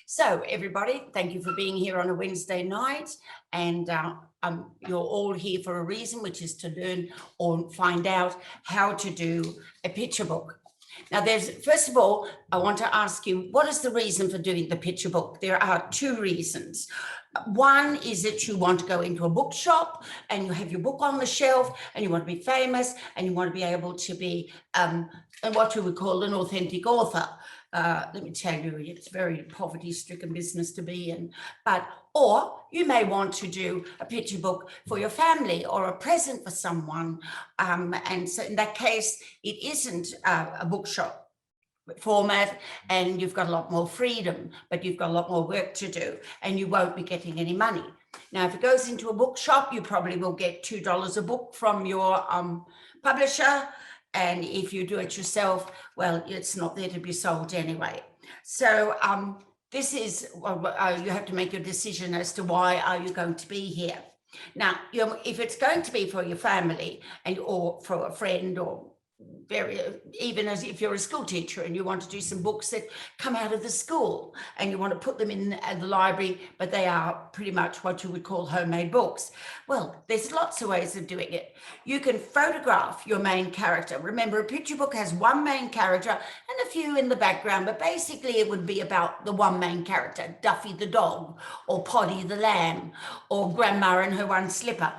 So everybody, thank you for being here on a Wednesday night. And you're all here for a reason, which is to learn or find out how to do a picture book. Now, first of all, I want to ask you, what is the reason for doing the picture book? There are two reasons. One is that you want to go into a bookshop and you have your book on the shelf and you want to be famous and you want to be able to be what you would call an authentic author. Let me tell you, it's a very poverty-stricken business to be in. Or you may want to do a picture book for your family or a present for someone. And so in that case, it isn't a bookshop format and you've got a lot more freedom, but you've got a lot more work to do and you won't be getting any money. Now, if it goes into a bookshop, you probably will get $2 a book from your publisher. And if you do it yourself, well, it's not there to be sold anyway. So this is, you have to make your decision as to why are you going to be here. Now, if it's going to be for your family or for a friend or even as if you're a school teacher and you want to do some books that come out of the school and you want to put them in the library, but they are pretty much what you would call homemade books. Well, there's lots of ways of doing it. You can photograph your main character. Remember, a picture book has one main character and a few in the background, but basically it would be about the one main character, Duffy the dog, or Poddy the lamb, or Grandma and her one slipper.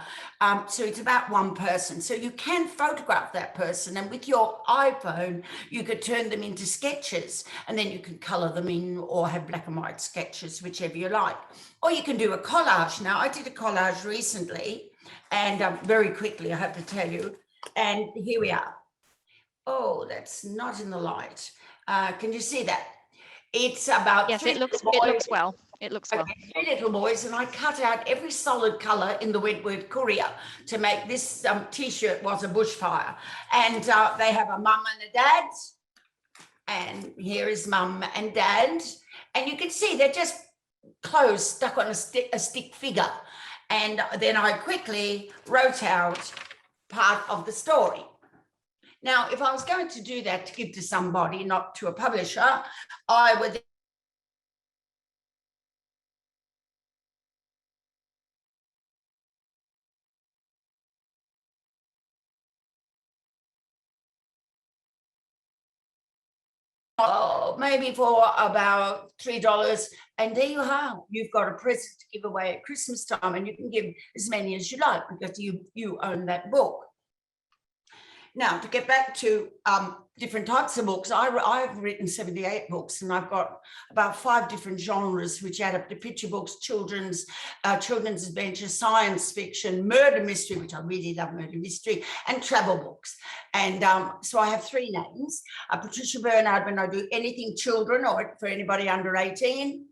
So it's about one person. So you can photograph that person, and with your iPhone, you could turn them into sketches, and then you can color them in or have black and white sketches, whichever you like. Or you can do a collage. Now, I did a collage recently, and very quickly, I have to tell you, and here we are. Oh, that's not in the light. Can you see that? It's about yes, it looks well. It looks well. Three little boys, and I cut out every solid colour in the Wentworth Courier to make this T-shirt was a bushfire. And they have a mum and a dad. And here is mum and dad. And you can see they're just clothes stuck on a stick figure. And then I quickly wrote out part of the story. Now, if I was going to do that to give to somebody, not to a publisher, I would maybe for about $3, and there you are. You've got a present to give away at Christmas time, and you can give as many as you like because you own that book. Now, to get back to different types of books, I've written 78 books, and I've got about 5 different genres, which add up to picture books, children's adventure, science fiction, murder mystery, which I really love murder mystery, and travel books. And so I have 3 names. Patricia Bernard when I do anything children or for anybody under 18.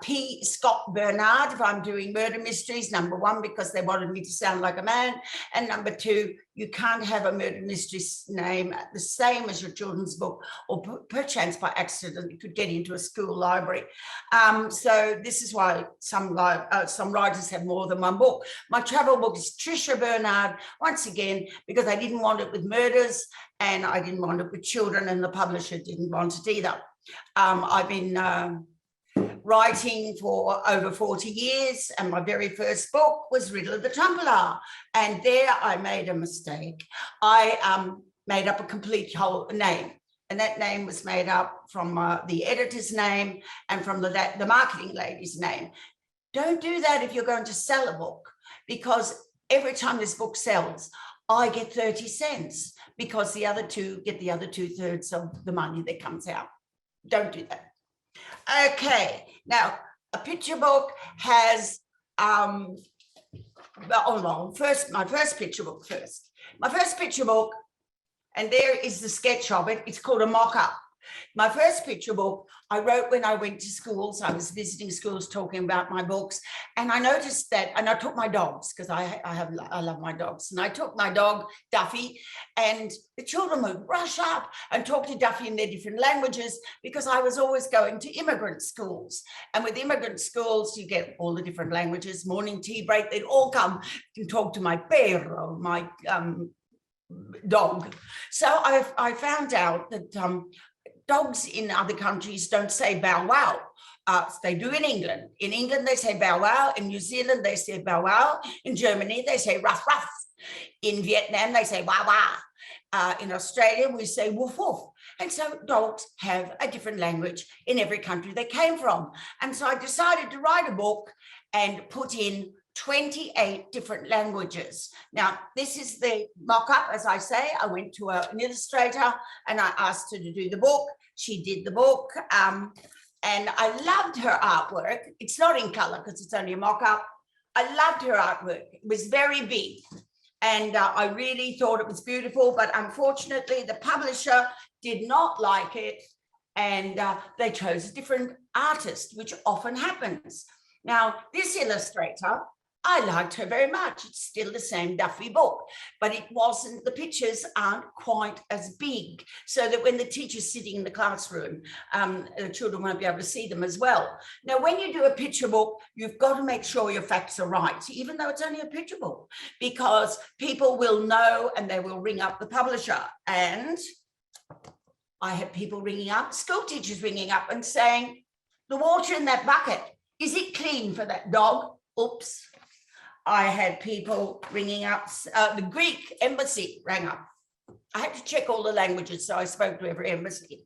P. Scott Bernard if I'm doing murder mysteries, number 1, because they wanted me to sound like a man, and number 2, you can't have a murder mystery name the same as your children's book, or perchance by accident it could get into a school library. So this is why some writers have more than one book. My travel book is Tricia Bernard, once again, because I didn't want it with murders and I didn't want it with children, and the publisher didn't want it either. I've been writing for over 40 years, and my very first book was Riddle of the Trumpeter, and there I made a mistake. I made up a complete whole name, and that name was made up from the editor's name and from the marketing lady's name. Don't do that if you're going to sell a book, because every time this book sells, I get 30 cents because the other two get the other 2/3 of the money that comes out. Don't do that. Okay, now a picture book has my first picture book first. My first picture book, and there is the sketch of it. It's called a mock-up. My first picture book I wrote when I went to schools. I was visiting schools talking about my books, and I noticed that, and I took my dogs because I love my dogs, and I took my dog Duffy, and the children would rush up and talk to Duffy in their different languages because I was always going to immigrant schools, and with immigrant schools you get all the different languages. Morning tea break, they'd all come and talk to my perro, my dog. So I found out that dogs in other countries don't say bow wow. they do in England. In England, they say bow wow. In New Zealand, they say bow wow. In Germany, they say ruff ruff. In Vietnam, they say wah wah. In Australia, we say woof woof. And so dogs have a different language in every country they came from. And so I decided to write a book and put in 28 different languages. Now, this is the mock-up, as I say. I went to an illustrator and I asked her to do the book. She did the book. And I loved her artwork. It's not in color because it's only a mock-up. I loved her artwork. It was very big. And I really thought it was beautiful, but unfortunately the publisher did not like it, and they chose a different artist, which often happens. Now, this illustrator, I liked her very much. It's still the same Duffy book, but it wasn't, the pictures aren't quite as big, so that when the teacher's sitting in the classroom, the children won't be able to see them as well. Now, when you do a picture book, you've got to make sure your facts are right, even though it's only a picture book, because people will know and they will ring up the publisher. And I had people ringing up, school teachers ringing up and saying, the water in that bucket, is it clean for that dog? Oops. I had people ringing up, the Greek embassy rang up. I had to check all the languages, so I spoke to every embassy.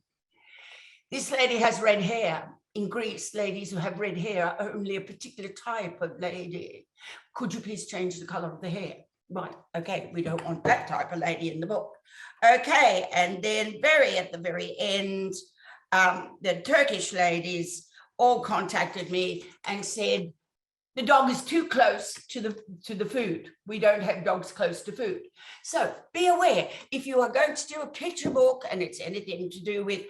This lady has red hair. In Greece, ladies who have red hair are only a particular type of lady. Could you please change the color of the hair? Right, okay, we don't want that type of lady in the book. Okay, and then at the very end, the Turkish ladies all contacted me and said, the dog is too close to the food. We don't have dogs close to food. So be aware, if you are going to do a picture book and it's anything to do with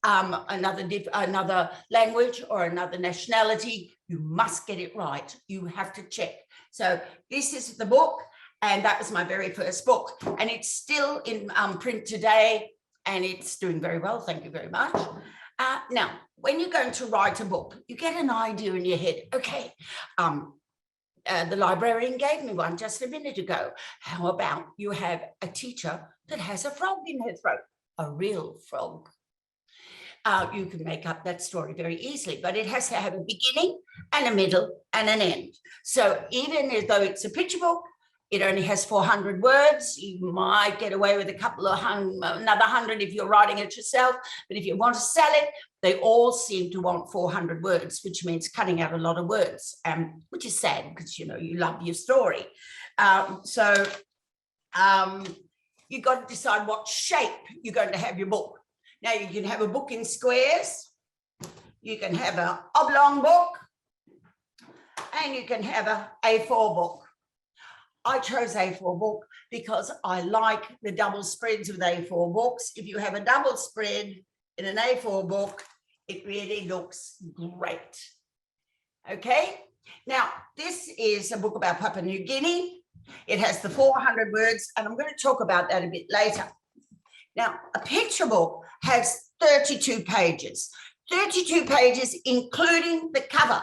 another language or another nationality, you must get it right. You have to check. So this is the book, and that was my very first book, and it's still in print today, and it's doing very well. Thank you very much. Now, when you're going to write a book, you get an idea in your head. Okay, the librarian gave me one just a minute ago. How about you have a teacher that has a frog in her throat, a real frog? You can make up that story very easily, but it has to have a beginning and a middle and an end. So even though it's a picture book, it only has 400 words. You might get away with another 100 if you're writing it yourself. But if you want to sell it, they all seem to want 400 words, which means cutting out a lot of words, which is sad because, you know, you love your story. You've got to decide what shape you're going to have your book. Now, you can have a book in squares. You can have an oblong book. And you can have an A4 book. I chose A4 book because I like the double spreads with A4 books. If you have a double spread in an A4 book, it really looks great. Okay, now this is a book about Papua New Guinea. It has the 400 words, and I'm going to talk about that a bit later. Now, a picture book has 32 pages, including the cover.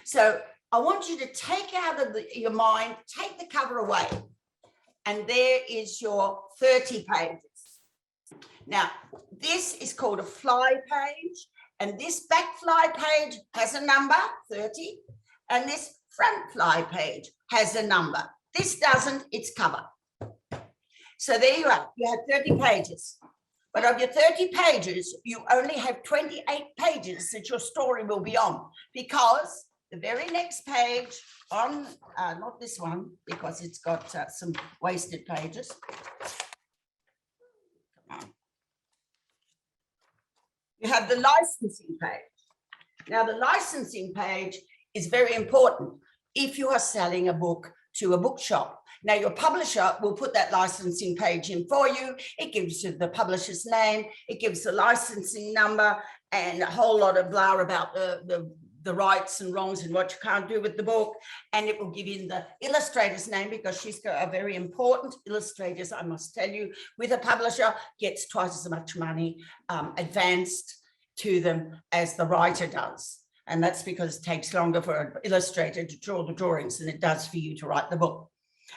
So I want you to take out of your mind, take the cover away, and there is your 30 pages. Now, this is called a fly page, and this back fly page has a number, 30, and this front fly page has a number. This doesn't, it's cover. So there you are, you have 30 pages. But of your 30 pages, you only have 28 pages that your story will be on, because the very next page on, not this one, because it's got some wasted pages. Come on. You have the licensing page. Now, the licensing page is very important if you are selling a book to a bookshop. Now, your publisher will put that licensing page in for you. It gives you the publisher's name, it gives the licensing number, and a whole lot of blah about the rights and wrongs and what you can't do with the book. And it will give you the illustrator's name, because she's got a very important illustrators, I must tell you, with a publisher, gets twice as much money advanced to them as the writer does. And that's because it takes longer for an illustrator to draw the drawings than it does for you to write the book.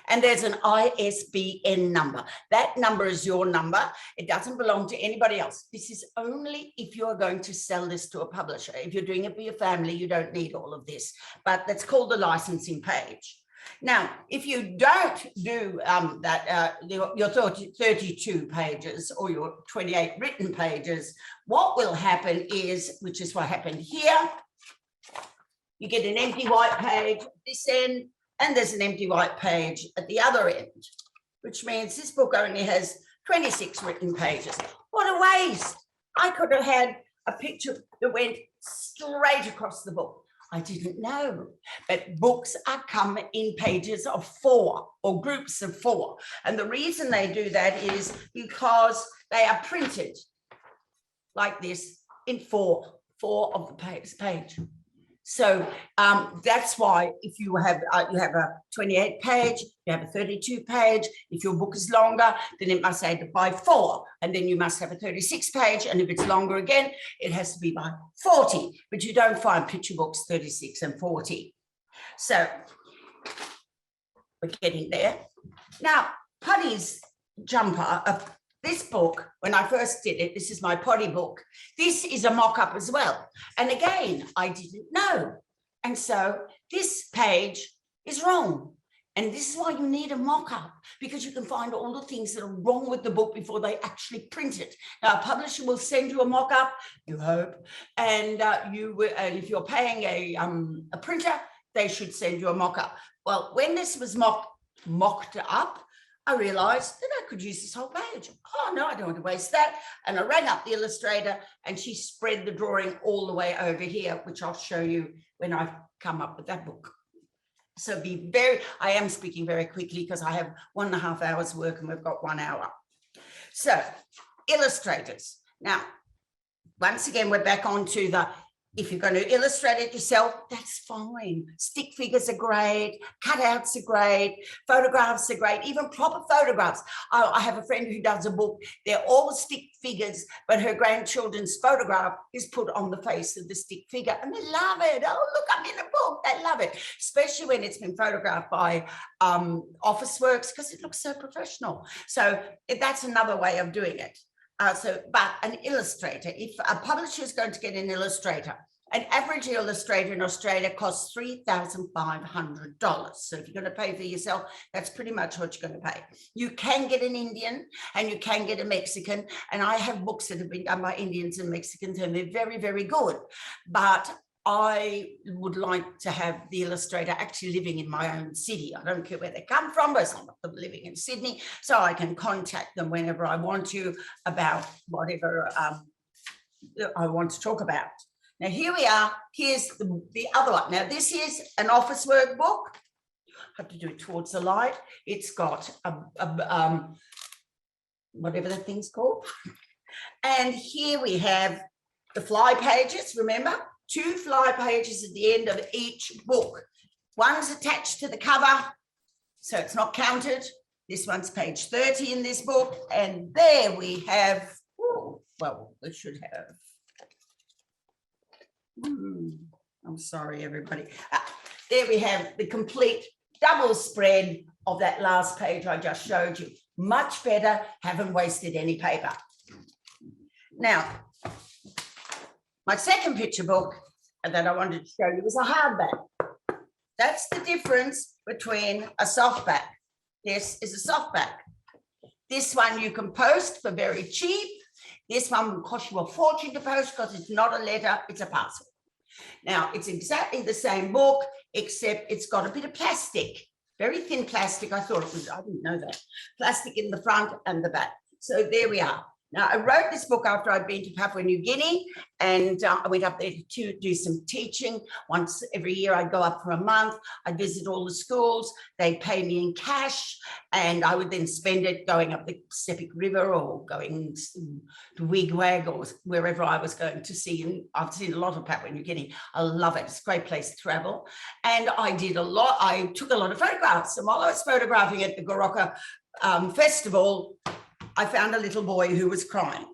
And there's an ISBN number. That number is your number. It doesn't belong to anybody else. This is only if you're going to sell this to a publisher. If you're doing it for your family, you don't need all of this, but that's called the licensing page. Now, if you don't do your 32 pages or your 28 written pages, what will happen is, which is what happened here, you get an empty white page at this end, and there's an empty white page at the other end, which means this book only has 26 written pages. What a waste. I could have had a picture that went straight across the book. I didn't know, but books are come in pages of 4 or groups of 4. And the reason they do that is because they are printed like this in 4 of the page. So that's why if you have a 28 page, you have a 32 page. If your book is longer, then it must say by 4, and then you must have a 36 page. And if it's longer again, it has to be by 40. But you don't find picture books 36 and 40. So we're getting there. Now, Putty's jumper of this book, when I first did it, this is my potty book. This is a mock-up as well. And again, I didn't know. And so this page is wrong. And this is why you need a mock-up, because you can find all the things that are wrong with the book before they actually print it. Now, a publisher will send you a mock-up, you hope, and if you're paying a printer, they should send you a mock-up. Well, when this was mocked up, I realized that I could use this whole page. Oh, no, I don't want to waste that. And I rang up the illustrator and she spread the drawing all the way over here, which I'll show you when I come up with that book. So I am speaking very quickly because I have 1.5 hours work and we've got 1 hour. So illustrators. Now, once again, we're back onto if you're going to illustrate it yourself, that's fine. Stick figures are great, cutouts are great, photographs are great, even proper photographs. I have a friend who does a book. They're all stick figures, but her grandchildren's photograph is put on the face of the stick figure, and they love it. Oh, look, I'm in a book. They love it, especially when it's been photographed by Officeworks, because it looks so professional. So that's another way of doing it. But an illustrator, if a publisher is going to get an illustrator, an average illustrator in Australia costs $3,500. So if you're going to pay for yourself, that's pretty much what you're going to pay. You can get an Indian and you can get a Mexican. And I have books that have been done by Indians and Mexicans, and they're very, very good. But I would like to have the illustrator actually living in my own city. I don't care where they come from, but I'm not living in Sydney, so I can contact them whenever I want to about whatever I want to talk about. Now, here we are. Here's the other one. Now, this is an Officework book. I have to do it towards the light. It's got whatever the thing's called. And here we have the fly pages, remember? 2 fly pages at the end of each book. One's attached to the cover, so it's not counted. This one's page 30 in this book. And there we have, well, we should have, I'm sorry, everybody. There we have the complete double spread of that last page I just showed you. Much better, haven't wasted any paper. Now, my second picture book that I wanted to show you was a hardback. That's the difference between a softback. This is a softback. This one you can post for very cheap. This one will cost you a fortune to post because it's not a letter, it's a parcel. Now, it's exactly the same book, except it's got a bit of plastic, very thin plastic. I thought it was, I didn't know that. Plastic in the front and the back. So there we are. Now, I wrote this book after I'd been to Papua New Guinea, and I went up there to do some teaching. Once every year, I'd go up for a month. I'd visit all the schools. They'd pay me in cash, and I would then spend it going up the Sepik River or going to Wigwag or wherever I was going to see. And I've seen a lot of Papua New Guinea. I love it. It's a great place to travel. And I did a lot. I took a lot of photographs. And while I was photographing at the Goroka Festival, I found a little boy who was crying.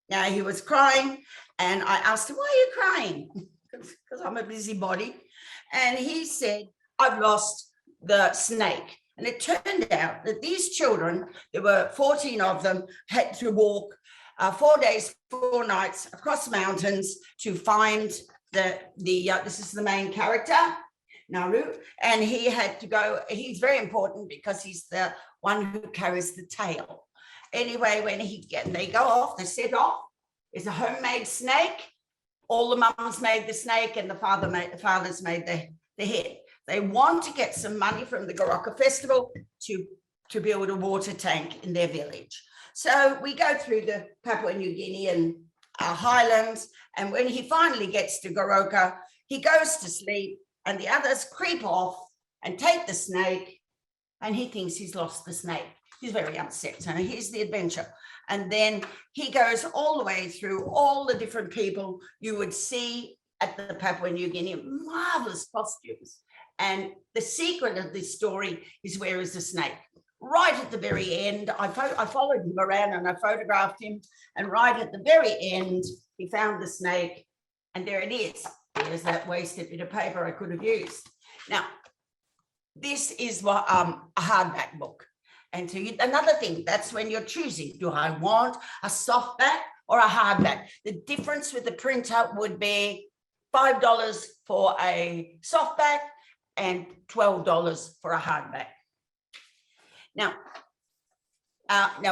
Now, he was crying, and I asked him, why are you crying? Because I'm a busybody. And he said, I've lost the snake. And it turned out that these children, there were 14 of them, had to walk 4 days, 4 nights across mountains to find this is the main character, Naru, and he had to go, he's very important because he's the one who carries the tail. Anyway, when they go off, they set off, it's a homemade snake. All the mums made the snake and the fathers made the head. They want to get some money from the Goroka festival to build a water tank in their village. So we go through the Papua New Guinean highlands, and when he finally gets to Goroka, he goes to sleep and the others creep off and take the snake, and he thinks he's lost the snake. He's very upset. So here's the adventure. And then he goes all the way through all the different people you would see at the Papua New Guinea, marvelous costumes. And the secret of this story is, where is the snake? Right at the very end, I followed him around and I photographed him. And right at the very end, he found the snake, and there it is. There's that wasted bit of paper I could have used. Now, this is what a hardback book. And so another thing, that's when you're choosing, do I want a softback or a hardback? The difference with the printer would be $5 for a softback and $12 for a hardback. Now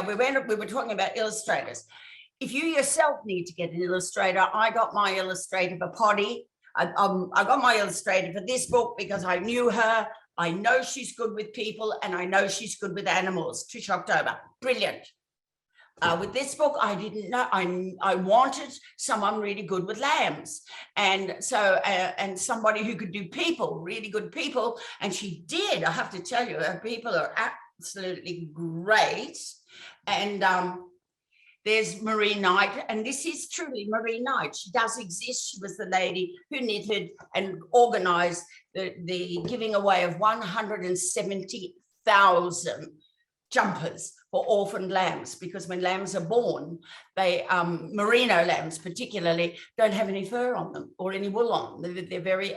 we were talking about illustrators. If you yourself need to get an illustrator, I got my illustrator for Potty. I got my illustrator for this book because I knew her. I know she's good with people, and I know she's good with animals. Trish October, brilliant. With this book, I didn't know. I wanted someone really good with lambs, and so and somebody who could do people, really good people, and she did. I have to tell you, her people are absolutely great. And there's Marie Knight, and this is truly Marie Knight. She does exist. She was the lady who knitted and organised the giving away of 170,000 jumpers for orphaned lambs, because when lambs are born, they merino lambs particularly don't have any fur on them or any wool on them. They're very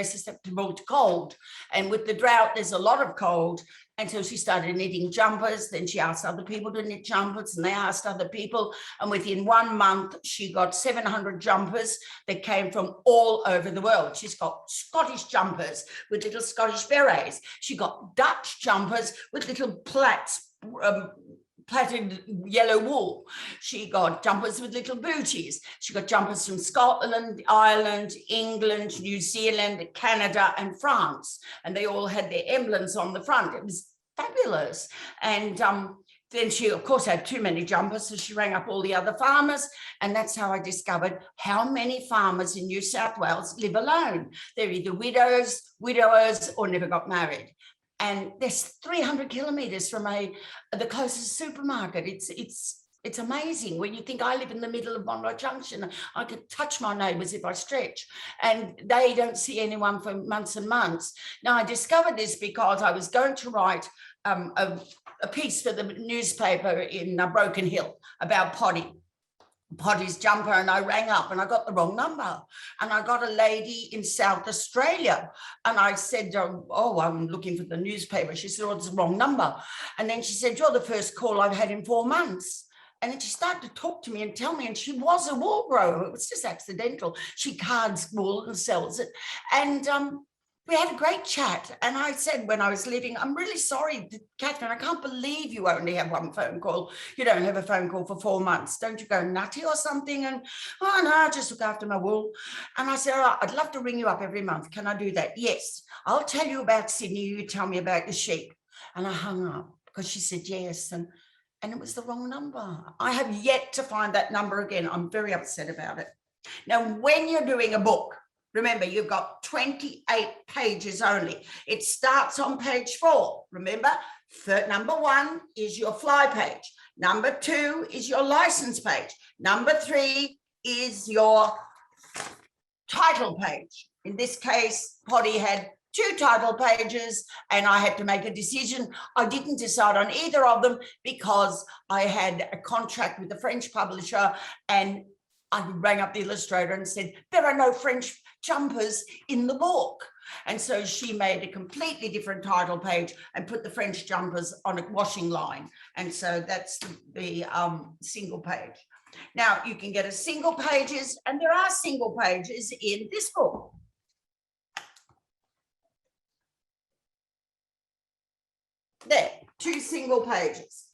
susceptible to cold, and with the drought there's a lot of cold. And so she started knitting jumpers. Then she asked other people to knit jumpers, and they asked other people. And within 1 month, she got 700 jumpers that came from all over the world. She's got Scottish jumpers with little Scottish berets. She got Dutch jumpers with little plaits, plaited yellow wool. She got jumpers with little booties. She got jumpers from Scotland, Ireland, England, New Zealand, Canada, and France. And they all had their emblems on the front. It was fabulous. And then she, of course, had too many jumpers, so she rang up all the other farmers. And that's how I discovered how many farmers in New South Wales live alone. They're either widows, widowers, or never got married. And there's 300 kilometers from the closest supermarket. It's amazing when you think I live in the middle of Monroe Junction. I could touch my neighbours if I stretch, and they don't see anyone for months and months. Now, I discovered this because I was going to write a piece for the newspaper in Broken Hill about Potty's jumper, and I rang up and I got the wrong number, and I got a lady in South Australia, and I said, oh, I'm looking for the newspaper. She said, oh, it's the wrong number. And then she said, you're the first call I've had in 4 months. And then she started to talk to me and tell me, and she was a wool grower. It was just accidental. She cards wool and sells it. And we had a great chat. And I said, when I was leaving, I'm really sorry, Catherine, I can't believe you only have one phone call. You don't have a phone call for 4 months. Don't you go nutty or something? And, oh, no, I just look after my wool. And I said, oh, I'd love to ring you up every month. Can I do that? Yes. I'll tell you about Sydney. You tell me about the sheep. And I hung up because she said yes. And it was the wrong number. I have yet to find that number again. I'm very upset about it. Now, when you're doing a book, remember, you've got 28 pages only. It starts on page 4. Remember, number 1 is your fly page. Number 2 is your license page. Number 3 is your title page. In this case, Potty had 2 title pages, and I had to make a decision. I didn't decide on either of them because I had a contract with the French publisher, and I rang up the illustrator and said, there are no French jumpers in the book. And so she made a completely different title page and put the French jumpers on a washing line. And so that's the single page. Now you can get a single pages, and there are single pages in this book. There, 2 single pages.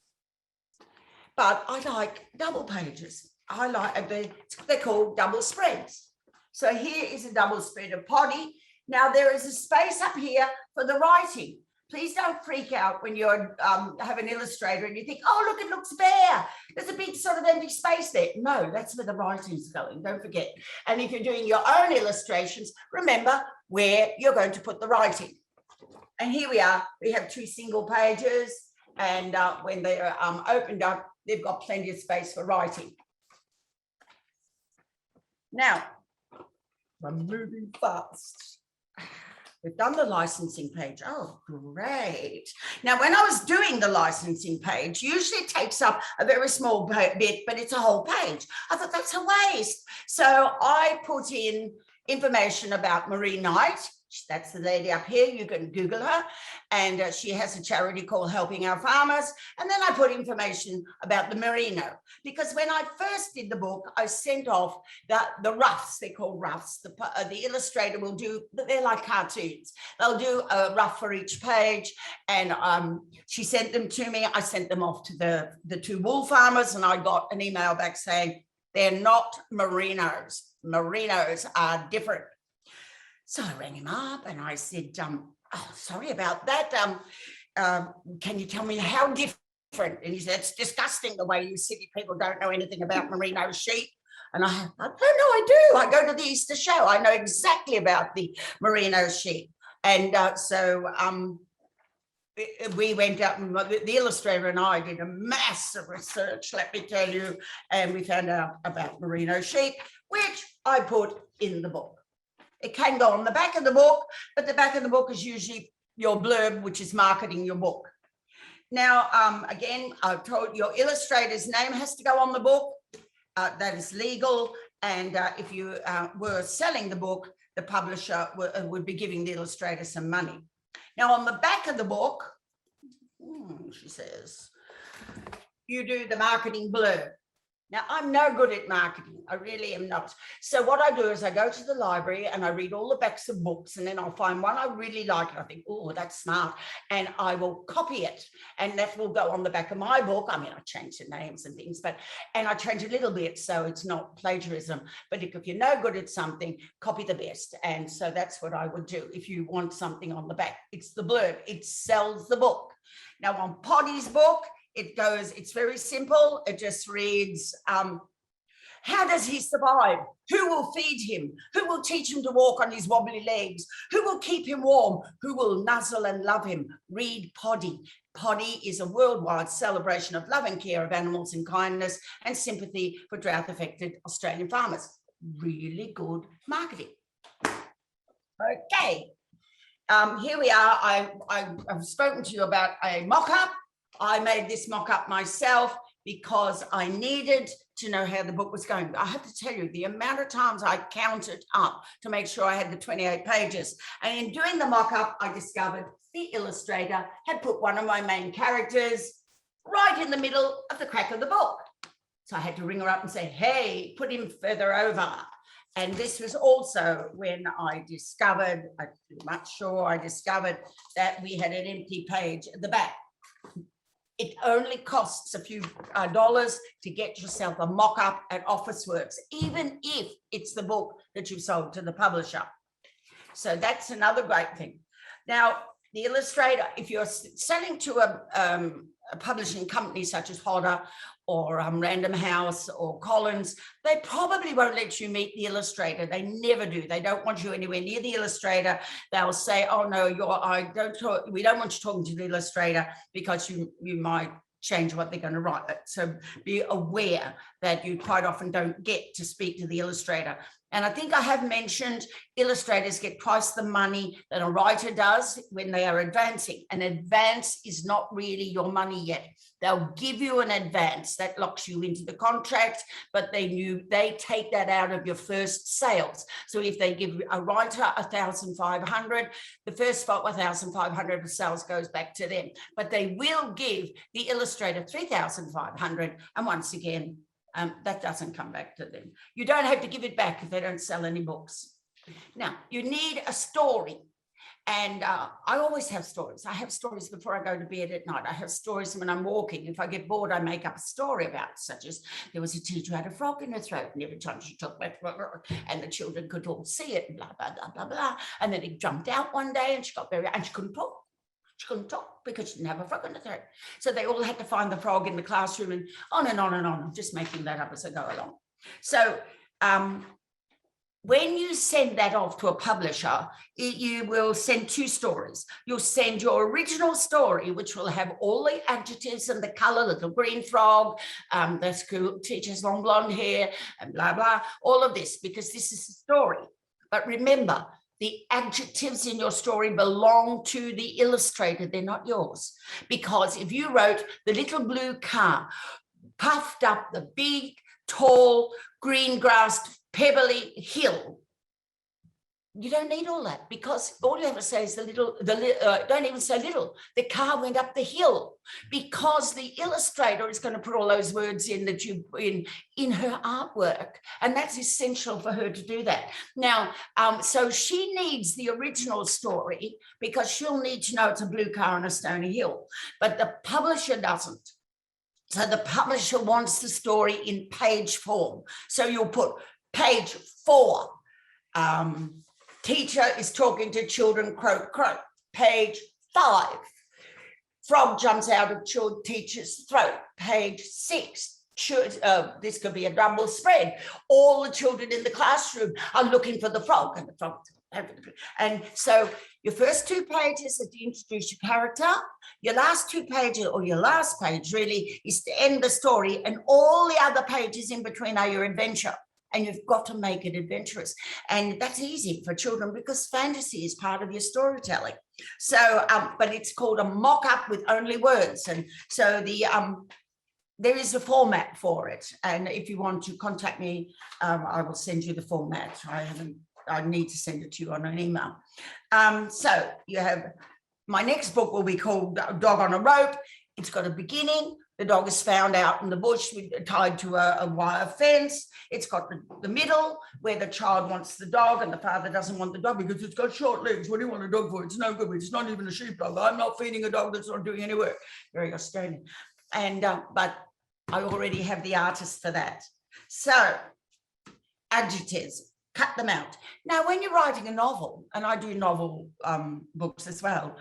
But I like double pages. I like, they're called double spreads. So here is a double spread of Poddy. Now there is a space up here for the writing. Please don't freak out when you have an illustrator and you think, oh, look, it looks bare. There's a big sort of empty space there. No, that's where the writing's going, don't forget. And if you're doing your own illustrations, remember where you're going to put the writing. And here we are, we have 2 single pages, and when they're opened up, they've got plenty of space for writing. Now, I'm moving fast. We've done the licensing page. Oh, great. Now, when I was doing the licensing page, usually it takes up a very small bit, but it's a whole page. I thought that's a waste. So I put in information about Marie Knight. That's the lady up here. You can Google her. And she has a charity called Helping Our Farmers. And then I put information about the merino, because when I first did the book, I sent off the roughs. They're called roughs. The illustrator will do, they're like cartoons. They'll do a rough for each page. And she sent them to me. I sent them off to the 2 wool farmers, and I got an email back saying, they're not merinos. Merinos are different. So I rang him up and I said, oh, sorry about that. Can you tell me how different? And he said, it's disgusting the way you city people don't know anything about merino sheep. And I don't know, I do. I go to the Easter show. I know exactly about the merino sheep. And so we went up, and the illustrator and I did a massive research, let me tell you, and we found out about merino sheep, which I put in the book. It can go on the back of the book, but the back of the book is usually your blurb, which is marketing your book. Now, again, I've told your illustrator's name has to go on the book. That is legal. And if you were selling the book, the publisher would be giving the illustrator some money. Now, on the back of the book, she says, you do the marketing blurb. Now, I'm no good at marketing. I really am not. So what I do is I go to the library and I read all the backs of books, and then I'll find one I really like. And I think, oh, that's smart. And I will copy it. And that will go on the back of my book. I mean, I change the names and things, and I change a little bit so it's not plagiarism. But if you're no good at something, copy the best. And so that's what I would do. If you want something on the back, it's the blurb. It sells the book. Now, on Poddy's book, it goes, it's very simple. It just reads, how does he survive? Who will feed him? Who will teach him to walk on his wobbly legs? Who will keep him warm? Who will nuzzle and love him? Read Poddy. Poddy is a worldwide celebration of love and care of animals and kindness and sympathy for drought-affected Australian farmers. Really good marketing. Okay. Here we are. I've spoken to you about a mock-up. I made this mock-up myself because I needed to know how the book was going. I have to tell you, the amount of times I counted up to make sure I had the 28 pages. And in doing the mock-up, I discovered the illustrator had put one of my main characters right in the middle of the crack of the book. So I had to ring her up and say, hey, put him further over. And this was also when I discovered, I'm pretty much sure I discovered that we had an empty page at the back. It only costs a few dollars to get yourself a mock-up at Officeworks, even if it's the book that you've sold to the publisher. So that's another great thing. Now, the illustrator, if you're selling to a publishing company such as Hodder or Random House or Collins, they probably won't let you meet the illustrator. They never do. They don't want you anywhere near the illustrator. They'll say, oh no, we don't want you talking to the illustrator because you might change what they're going to write. So be aware that you quite often don't get to speak to the illustrator. And I think I have mentioned illustrators get twice the money that a writer does when they are advancing. An advance is not really your money yet. They'll give you an advance that locks you into the contract, but they take that out of your first sales. So if they give a writer 1,500, the first 1,500 of sales goes back to them. But they will give the illustrator 3,500, and once again, that doesn't come back to them. You don't have to give it back if they don't sell any books. Now, you need a story. And I always have stories. I have stories before I go to bed at night. I have stories when I'm walking. If I get bored, I make up a story about it, such as there was a teacher who had a frog in her throat, and every time she talked about and the children could all see it, and blah, blah, blah, blah, blah. And then it jumped out one day and she got very, and she couldn't talk. She couldn't talk because she didn't have a frog in her throat. So they all had to find the frog in the classroom, and on and on and on. I'm just making that up as I go along. So when you send that off to a publisher, you will send two stories. You'll send your original story, which will have all the adjectives and the color, little green frog, the school teacher's long blonde hair, and blah, blah, all of this, because this is the story. But remember, the adjectives in your story belong to the illustrator. They're not yours. Because if you wrote the little blue car, puffed up the big, tall, green-grassed, pebbly hill, you don't need all that, because all you have to say is don't even say little, the car went up the hill, because the illustrator is going to put all those words in that you in her artwork, and that's essential for her to do that. Now, so she needs the original story, because she'll need to know it's a blue car on a stony hill, but the publisher doesn't. So the publisher wants the story in page form. So you'll put page 4. Teacher is talking to children, croak, croak. Page 5. Frog jumps out of teacher's throat. Page 6. This could be a double spread. All the children in the classroom are looking for the frog, and the frog. And so your first 2 pages are to introduce your character. Your last 2 pages, or your last page really, is to end the story, and all the other pages in between are your adventure. And you've got to make it adventurous. And that's easy for children because fantasy is part of your storytelling. So, but it's called a mock-up with only words. And so there is a format for it. And if you want to contact me, I will send you the format. I need to send it to you on an email. So you have, my next book will be called Dog on a Rope. It's got a beginning. The dog is found out in the bush tied to a wire fence. It's got the middle where the child wants the dog and the father doesn't want the dog because it's got short legs. What do you want a dog for? It's no good. It's not even a sheepdog. I'm not feeding a dog that's not doing any work. Very Australian. And but I already have the artist for that. So adjectives, cut them out. Now, when you're writing a novel, and I do novel books as well,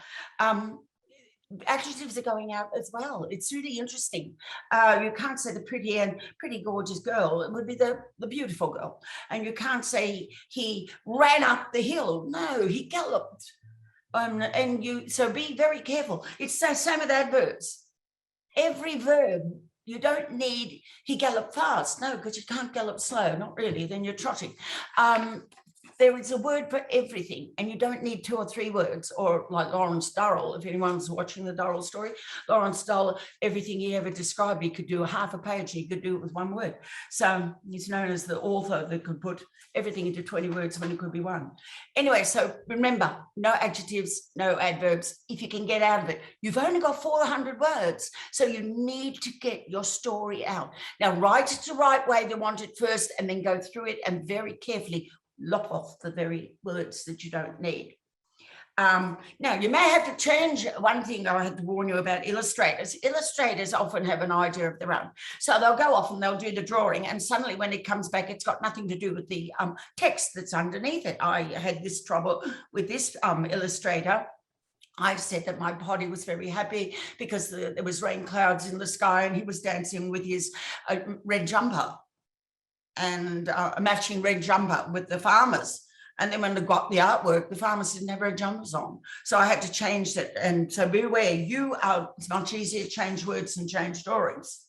adjectives are going out as well. It's really interesting. You can't say the pretty gorgeous girl. It would be the beautiful girl. And you can't say he ran up the hill. No, he galloped. So be very careful. It's the same with adverbs. Every verb, you don't need he galloped fast. No, because you can't gallop slow. Not really. Then you're trotting. There is a word for everything, and you don't need 2 or 3 words, or like Lawrence Durrell, if anyone's watching the Durrell story, Lawrence Durrell, everything he ever described, he could do a half a page, he could do it with 1 word. So he's known as the author that could put everything into 20 words when it could be 1. Anyway, so remember, no adjectives, no adverbs, if you can get out of it. You've only got 400 words, so you need to get your story out. Now, write it the right way they want it first, and then go through it and very carefully lop off the very words that you don't need. Now, you may have to change. One thing I had to warn you about illustrators. Illustrators often have an idea of their own. So they'll go off and they'll do the drawing, and suddenly when it comes back, it's got nothing to do with the text that's underneath it. I had this trouble with this illustrator. I said that my body was very happy because there was rain clouds in the sky, and he was dancing with his red jumper, and a matching red jumper with the farmers. And then when they got the artwork, the farmers didn't have red jumpers on. So I had to change that. And so beware, it's much easier to change words and change drawings.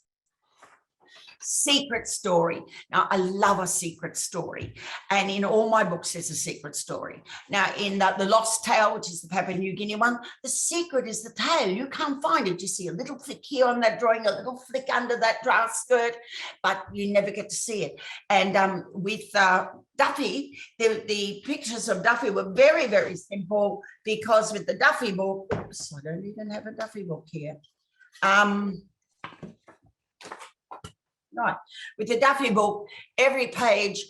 secret story. Now, I love a secret story. And in all my books, there's a secret story. Now, in the Lost Tale, which is the Papua New Guinea one, the secret is the tail. You can't find it. You see a little flick here on that drawing, a little flick under that dress skirt, but you never get to see it. And with Duffy, the pictures of Duffy were very, very simple, because with the Duffy book, oops, I don't even have a Duffy book here. Right, with the Duffy book, every page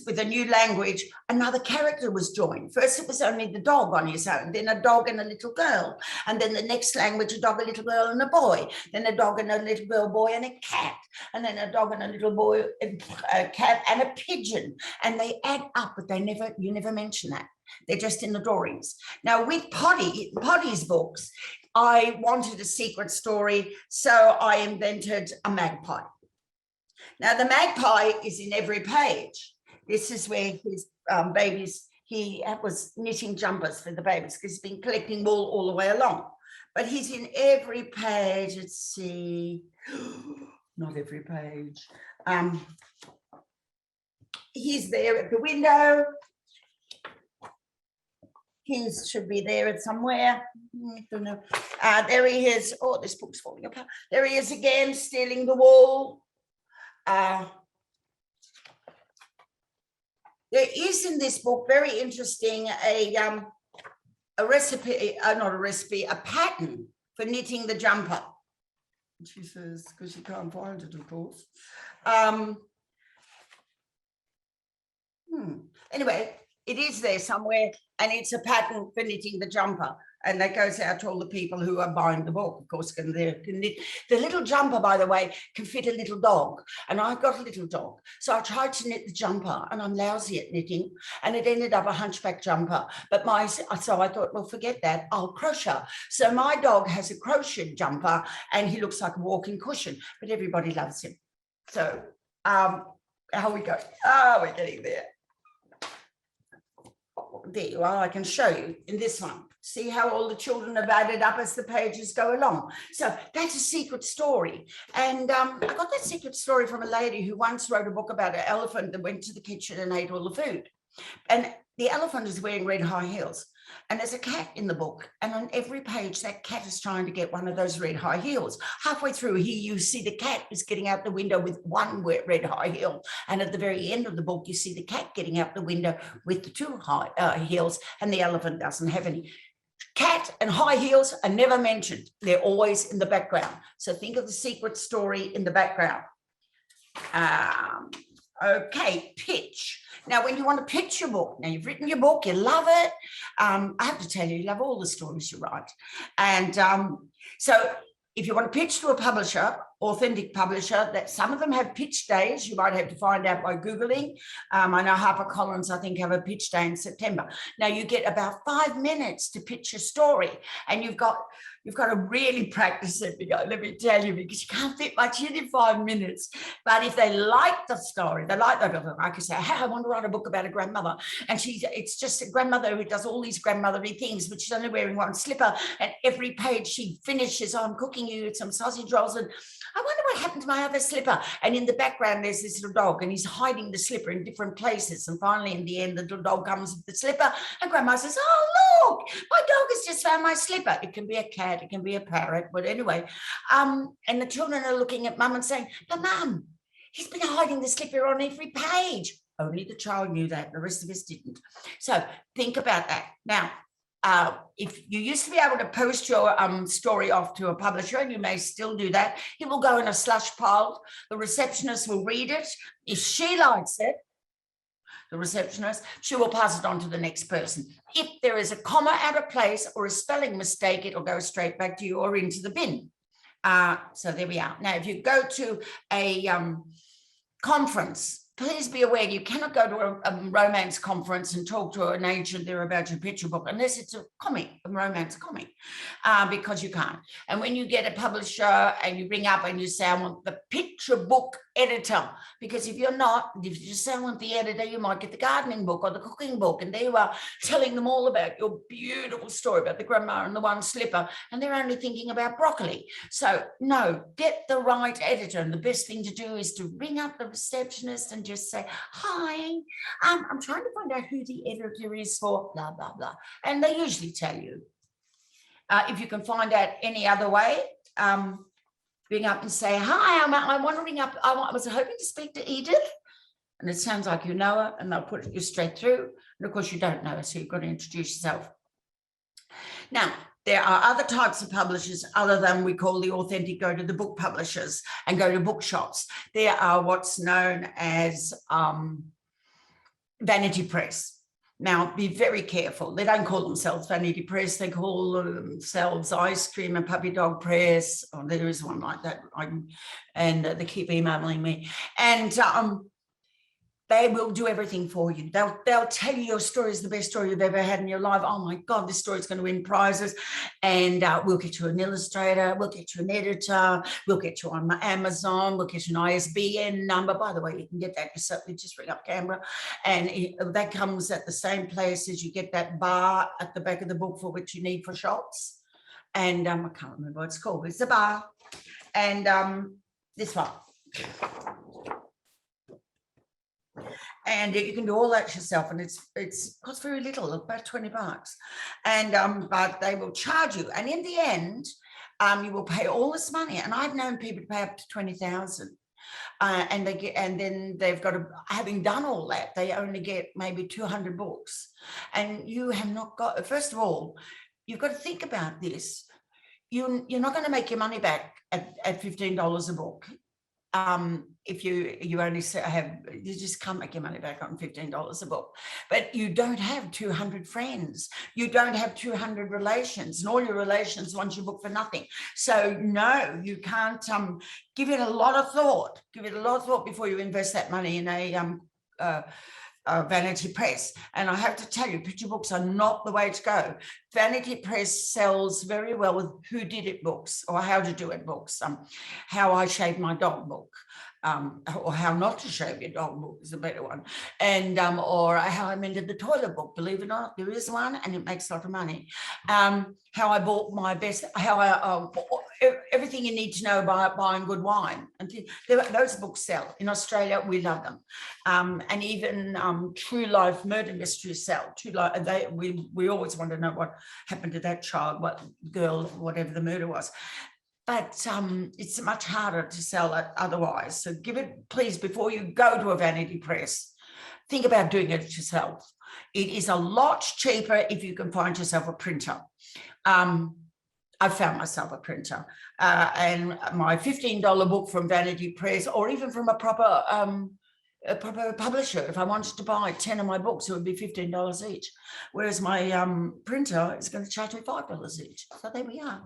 with a new language, another character was joined. First, it was only the dog on his own, then a dog and a little girl, and then the next language, a dog, a little girl, and a boy, then a dog and a little girl, boy, and a cat, and then a dog and a little boy, a cat, and a pigeon, and they add up, but you never mention that. They're just in the drawings. Now, with Poddy's books, I wanted a secret story, so I invented a magpie. Now, the magpie is in every page. This is where his babies, he was knitting jumpers for the babies because he's been collecting wool all the way along. But he's in every page. Let's see, not every page. He's there at the window. He should be there at somewhere. I don't know. There he is. Oh, this book's falling apart. There he is again, stealing the wool. There is in this book, very interesting, a recipe, not a recipe, a pattern for knitting the jumper. She says, because she can't find it, of course. Anyway, it is there somewhere, and it's a pattern for knitting the jumper. And that goes out to all the people who are buying the book, of course. Can knit. The little jumper, by the way, can fit a little dog. And I've got a little dog. So I tried to knit the jumper, and I'm lousy at knitting. And it ended up a hunchback jumper. But so I thought, well, forget that. I'll crochet. So my dog has a crochet jumper, and he looks like a walking cushion. But everybody loves him. So how we go? Oh, we're getting there. There you are. I can show you in this one. See how all the children have added up as the pages go along. So that's a secret story. And I got that secret story from a lady who once wrote a book about an elephant that went to the kitchen and ate all the food. And the elephant is wearing red high heels. And there's a cat in the book. And on every page, that cat is trying to get one of those red high heels. Halfway through here, you see the cat is getting out the window with one red high heel. And at the very end of the book, you see the cat getting out the window with the two high heels. And the elephant doesn't have any. Cat and high heels are never mentioned. They're always in the background. So think of the secret story in the background. Okay, pitch. Now, when you want to pitch your book, now you've written your book, you love it. I have to tell you, you love all the stories you write. And so if you want to pitch to a publisher, authentic publisher, that some of them have pitch days. You might have to find out by Googling. I know HarperCollins, I think, have a pitch day in September. Now you get about 5 minutes to pitch your story, and you've got to really practice it, let me tell you, because you can't fit much in 5 minutes. But if they like the story, they like that, I can say, hey, I want to write a book about a grandmother. And it's just a grandmother who does all these grandmotherly things, but she's only wearing one slipper. And every page she finishes, I'm cooking you some sausage rolls, and I wonder what happened to my other slipper. And in the background, there's this little dog, and he's hiding the slipper in different places. And finally, in the end, the little dog comes with the slipper, and Grandma says, oh, look, my dog has just found my slipper. It can be a cat, it can be a parrot, but anyway. And the children are looking at Mum and saying, but Mum, he's been hiding the slipper on every page. Only the child knew that, the rest of us didn't. So think about that. Now, if you used to be able to post your story off to a publisher, and you may still do that, it will go in a slush pile. The receptionist will read it. If she likes it, the receptionist, she will pass it on to the next person. If there is a comma out of place or a spelling mistake, it'll go straight back to you or into the bin. So there we are. Now, if you go to a conference, please be aware you cannot go to a romance conference and talk to an agent there about your picture book unless it's a comic, a romance comic, because you can't. And when you get a publisher and you ring up and you say, I want the picture book editor, because if you're not, if you just say I want the editor, you might get the gardening book or the cooking book, and there you are telling them all about your beautiful story about the grandma and the one slipper, and they're only thinking about broccoli. So no, get the right editor, and the best thing to do is to ring up the receptionist and just say, hi, I'm trying to find out who the editor is for blah blah blah, and they usually tell you. If you can find out any other way, ring up and say, hi, I want to ring up. I was hoping to speak to Edith. And it sounds like you know her, and they'll put you straight through. And of course, you don't know her, so you've got to introduce yourself. Now, there are other types of publishers other than we call the authentic go to the book publishers and go to bookshops. There are what's known as vanity press. Now, be very careful. They don't call themselves vanity press. They call themselves ice cream and puppy dog press. Oh, there is one like that. And they keep emailing me. And they will do everything for you. They'll tell you your story is the best story you've ever had in your life. Oh my God, this story is going to win prizes. And we'll get you an illustrator. We'll get you an editor. We'll get you on Amazon. We'll get you an ISBN number. By the way, you can get that yourself. You just ring up Canberra. And that comes at the same place as you get that bar at the back of the book for which you need for shots. And I can't remember what it's called. It's a bar. And this one. And you can do all that yourself, and it's costs very little, about $20. And but they will charge you, and in the end, you will pay all this money. And I've known people to pay up to $20,000, and they get, and then they've got to, having done all that, they only get maybe 200 books, and you have not got. First of all, you've got to think about this. You're not going to make your money back at $15 a book. If you only have, you just can't make your money back on $15 a book. But you don't have 200 friends, you don't have 200 relations, and all your relations want your book for nothing. So no, you can't. Give it a lot of thought. Give it a lot of thought before you invest that money in a vanity press. And I have to tell you, picture books are not the way to go. Vanity press sells very well with who did it books, or how to do it books. How I shaved my dog book, or how not to shave your dog book is a better one. And or how I mended the toilet book. Believe it or not, there is one, and it makes a lot of money. How I bought my best, how I everything you need to know about buying good wine. And those books sell in Australia. We love them. And even true life murder mysteries sell. We always want to know what happened to that child, what girl, whatever the murder was. But it's much harder to sell it otherwise. So give it, please, before you go to a vanity press, think about doing it yourself. It is a lot cheaper if you can find yourself a printer. I found myself a printer, and my $15 book from Vanity Press, or even from a proper publisher, if I wanted to buy 10 of my books, it would be $15 each. Whereas my printer is going to charge me $5 each. So there we are.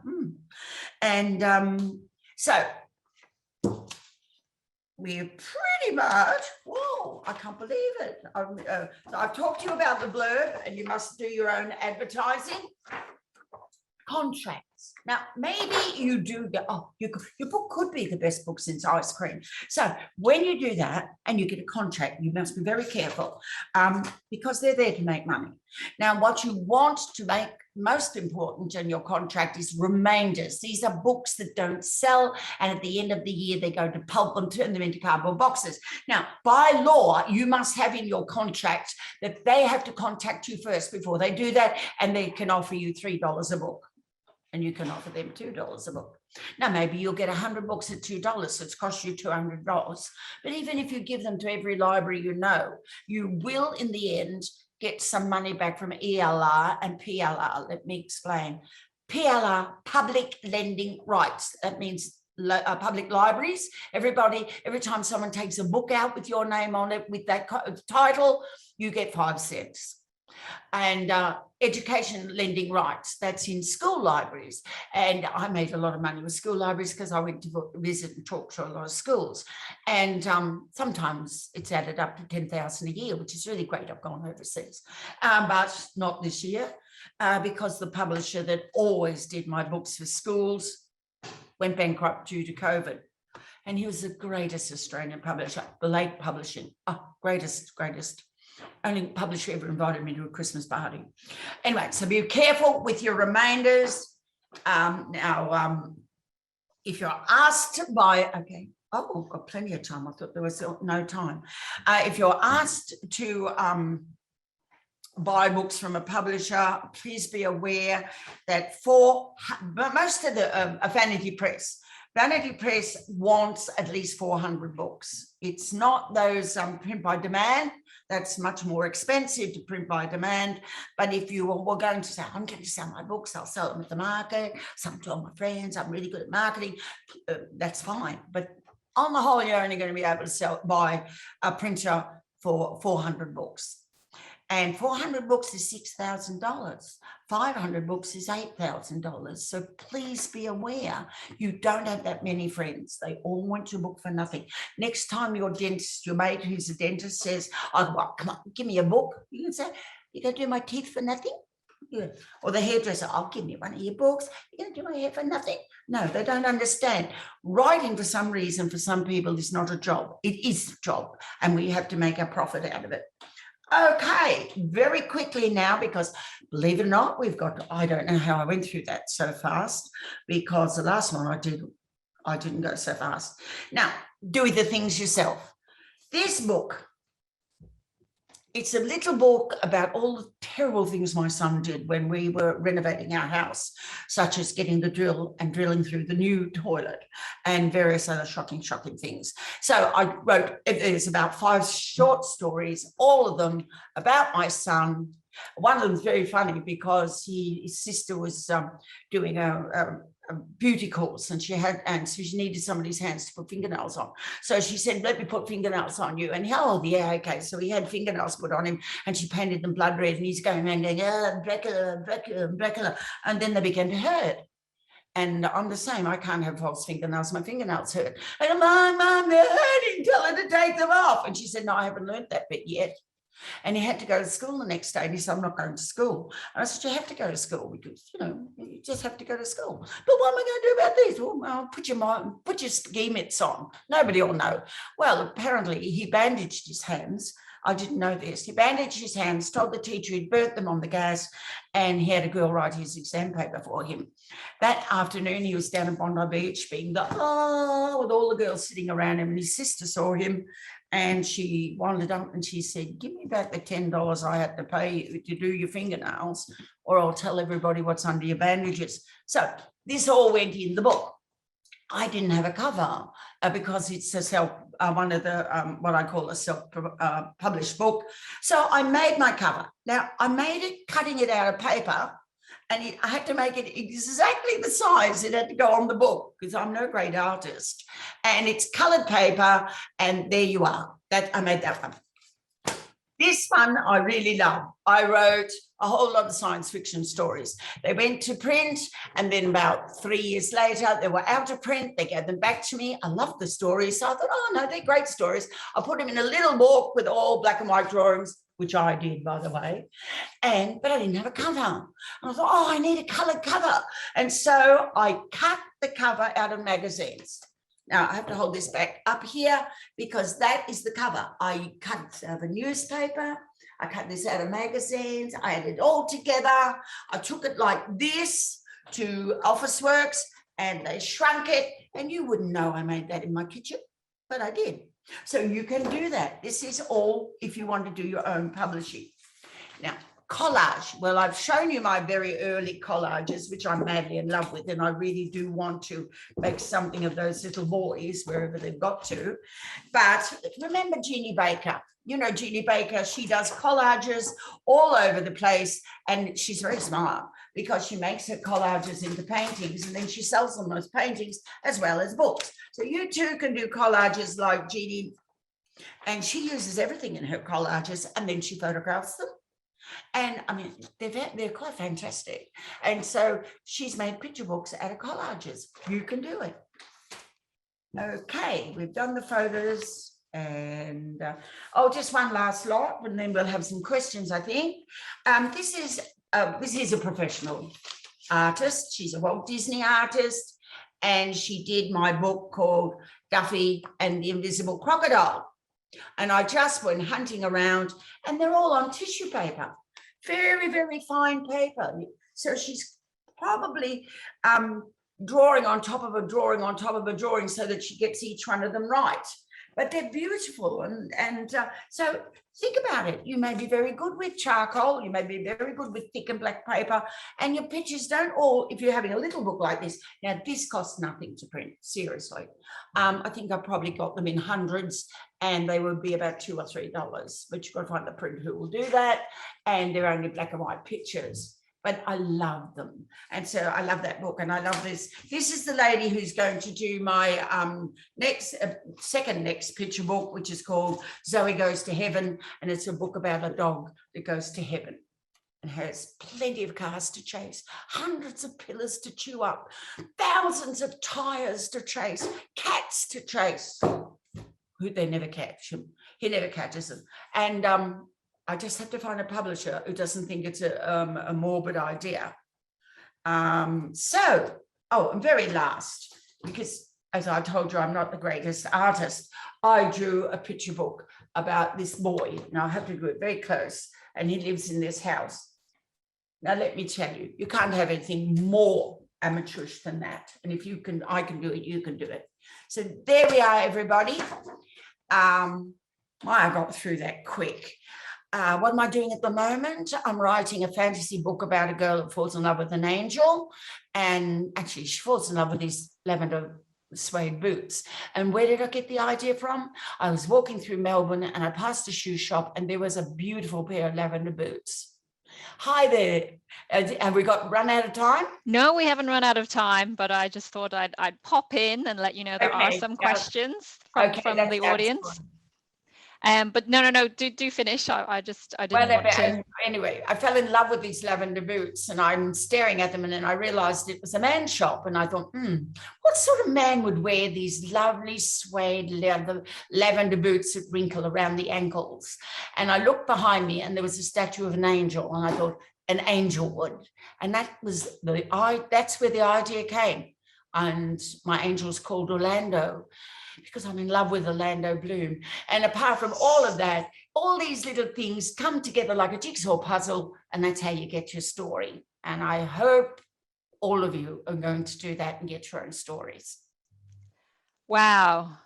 And so we're pretty much, whoa, I can't believe it. I've talked to you about the blurb, and you must do your own advertising. Contracts. Now, maybe you do get, your book could be the best book since ice cream. So when you do that and you get a contract, you must be very careful, because they're there to make money. Now, what you want to make most important in your contract is remainders. These are books that don't sell, and at the end of the year, they go to pulp them, turn them into cardboard boxes. Now, by law, you must have in your contract that they have to contact you first before they do that, and they can offer you $3 a book. And you can offer them $2 a book. Now, maybe you'll get 100 books at $2, so it's cost you $200. But even if you give them to every library you know, you will, in the end, get some money back from ELR and PLR. Let me explain. PLR, public lending rights. That means public libraries. Everybody, every time someone takes a book out with your name on it, with that title, you get 5 cents. And education lending rights, that's in school libraries. And I made a lot of money with school libraries because I went to visit and talk to a lot of schools. And sometimes it's added up to 10,000 a year, which is really great. I've gone overseas, but not this year, because the publisher that always did my books for schools went bankrupt due to COVID. And he was the greatest Australian publisher, Blake Publishing. Oh, greatest. Only publisher ever invited me to a Christmas party. Anyway, so be careful with your remainders. If you're asked by, okay, oh, I've got plenty of time. I thought there was no time. If you're asked to buy books from a publisher, please be aware that for most of the Vanity Press wants at least 400 books. It's not those print by demand. That's much more expensive to print by demand. But if you were going to say, I'm going to sell my books, I'll sell them at the market, some to all my friends, I'm really good at marketing, that's fine. But on the whole, you're only going to be able to buy a printer for 400 books. And 400 books is $6,000. 500 books is $8,000. So please be aware, you don't have that many friends. They all want your book for nothing. Next time your dentist, your mate who's a dentist says, oh, well, come on, give me a book. You can say, you're going to do my teeth for nothing? Yeah. Or the hairdresser, I'll give me one of your books. You're going to do my hair for nothing? No, they don't understand. Writing, for some reason, for some people is not a job. It is a job, and we have to make a profit out of it. Okay, very quickly now, because believe it or not, we've got, I don't know how I went through that so fast, because the last one I didn't go so fast. Now, do the things yourself. This book, it's a little book about all the terrible things my son did when we were renovating our house, such as getting the drill and drilling through the new toilet and various other shocking things. So I wrote, there's about 5 short stories, all of them about my son. One of them is very funny because his sister was doing a beauty course, and so she needed somebody's hands to put fingernails on. So she said, let me put fingernails on you. And yeah, okay. So he had fingernails put on him, and she painted them blood red, and he's going around going, Dracula. And then they began to hurt. And I'm the same. I can't have false fingernails. My fingernails hurt. And I'm, Mom, they're hurting. Tell her to take them off. And she said, no, I haven't learned that bit yet. And he had to go to school the next day, and he said, I'm not going to school. And I said, you have to go to school because, you just have to go to school. But what am I going to do about this? Well, put your ski mitts on. Nobody will know. Well, apparently he bandaged his hands. I didn't know this. He bandaged his hands, told the teacher he'd burnt them on the gas, and he had a girl write his exam paper for him. That afternoon, he was down at Bondi Beach being with all the girls sitting around him, and his sister saw him, and she wandered up and she said, give me back the $10 I had to pay you to do your fingernails, or I'll tell everybody what's under your bandages. So this all went in the book. I didn't have a cover because it's one of the what I call a self-published book. So I made my cover. Now, I made it cutting it out of paper, and I had to make it exactly the size it had to go on the book because I'm no great artist. And it's coloured paper, and there you are. I made that one. This one I really love. I wrote a whole lot of science fiction stories. They went to print, and then about 3 years later, they were out of print. They gave them back to me. I loved the stories. So I thought, oh, no, they're great stories. I put them in a little book with all black and white drawings, which I did, by the way. But I didn't have a cover. And I thought, oh, I need a coloured cover. And so I cut the cover out of magazines. Now, I have to hold this back up here because that is the cover. I cut it out of a newspaper. I cut this out of magazines. I had it all together. I took it like this to Officeworks, and they shrunk it. And you wouldn't know I made that in my kitchen, but I did. So you can do that. This is all if you want to do your own publishing. Now, collage. Well, I've shown you my very early collages, which I'm madly in love with, and I really do want to make something of those little boys wherever they've got to. But remember Jeannie Baker. You know Jeannie Baker, she does collages all over the place, and she's very smart because she makes her collages into paintings, and then she sells them as paintings as well as books. So you too can do collages like Jeannie, and she uses everything in her collages, and then she photographs them. And I mean, they're quite fantastic. And so she's made picture books out of collages. You can do it. Okay, we've done the photos. And just one last lot, and then we'll have some questions, I think. This is a professional artist. She's a Walt Disney artist, and she did my book called Duffy and the Invisible Crocodile. And I just went hunting around, and they're all on tissue paper, very, very fine paper. So she's probably drawing on top of a drawing on top of a drawing so that she gets each one of them right. But they're beautiful. And so think about it. You may be very good with charcoal. You may be very good with thick and black paper. And your pictures don't all, if you're having a little book like this, now this costs nothing to print, seriously. I think I probably got them in hundreds, and they would be about $2 or $3. But you've got to find the printer who will do that. And they're only black and white pictures. But I love them. And so I love that book, and I love this. This is the lady who's going to do my second next picture book, which is called Zoe Goes to Heaven. And it's a book about a dog that goes to heaven and has plenty of cars to chase, hundreds of pillars to chew up, thousands of tires to chase, cats to chase. Who they never catch him. He never catches them. And I just have to find a publisher who doesn't think it's a morbid idea. And very last, because as I told you, I'm not the greatest artist, I drew a picture book about this boy. Now I have to do it very close, and he lives in this house. Now, let me tell you, you can't have anything more amateurish than that. And if you can, I can do it, you can do it. So there we are, everybody. I got through that quick. What am I doing at the moment? I'm writing a fantasy book about a girl that falls in love with an angel. And actually, she falls in love with these lavender suede boots. And where did I get the idea from? I was walking through Melbourne, and I passed a shoe shop, and there was a beautiful pair of lavender boots. Hi there. Have we run out of time? No, we haven't run out of time, but I just thought I'd pop in and let you know there are some questions from the audience. Fun. But no, do finish. I didn't want to. Anyway, I fell in love with these lavender boots, and I'm staring at them, and then I realized it was a man's shop, and I thought, what sort of man would wear these lovely suede lavender boots that wrinkle around the ankles? And I looked behind me, and there was a statue of an angel, and I thought an angel would, and that's where the idea came. And my angel's called Orlando, because I'm in love with Orlando Bloom. And apart from all of that, all these little things come together like a jigsaw puzzle, and that's how you get your story. And I hope all of you are going to do that and get your own stories. Wow.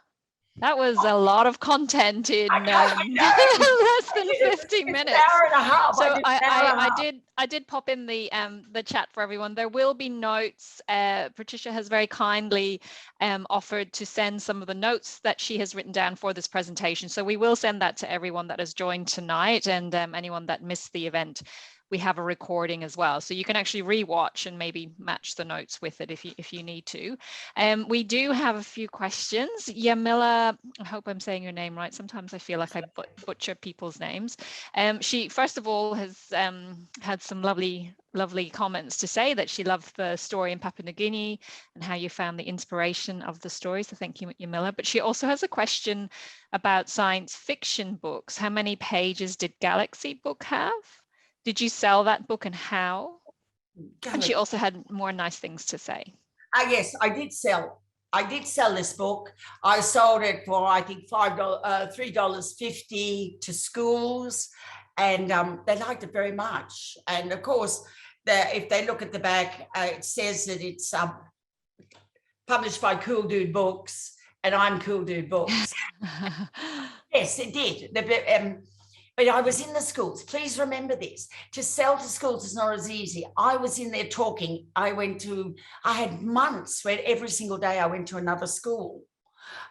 That was a lot of content in less than 15 minutes. An hour and a half. So I did pop in the chat for everyone. There will be notes. Patricia has very kindly offered to send some of the notes that she has written down for this presentation. So we will send that to everyone that has joined tonight, and anyone that missed the event. We have a recording as well, so you can actually rewatch and maybe match the notes with it if you need to. We do have a few questions. Yamila, I hope I'm saying your name right. Sometimes I feel like I butcher people's names. She first of all has had some lovely comments to say that she loved the story in Papua New Guinea and how you found the inspiration of the story. So thank you, Yamila. But she also has a question about science fiction books. How many pages did Galaxy book have? Did you sell that book, and how? And she also had more nice things to say. Yes, I did sell. This book. I sold it for, I think, $3.50 to schools, and they liked it very much. And of course, if they look at the back, it says that it's published by Cool Dude Books, and I'm Cool Dude Books. Yes, it did. But I was in the schools. Please remember this. To sell to schools is not as easy. I was in there talking. I had months where every single day I went to another school.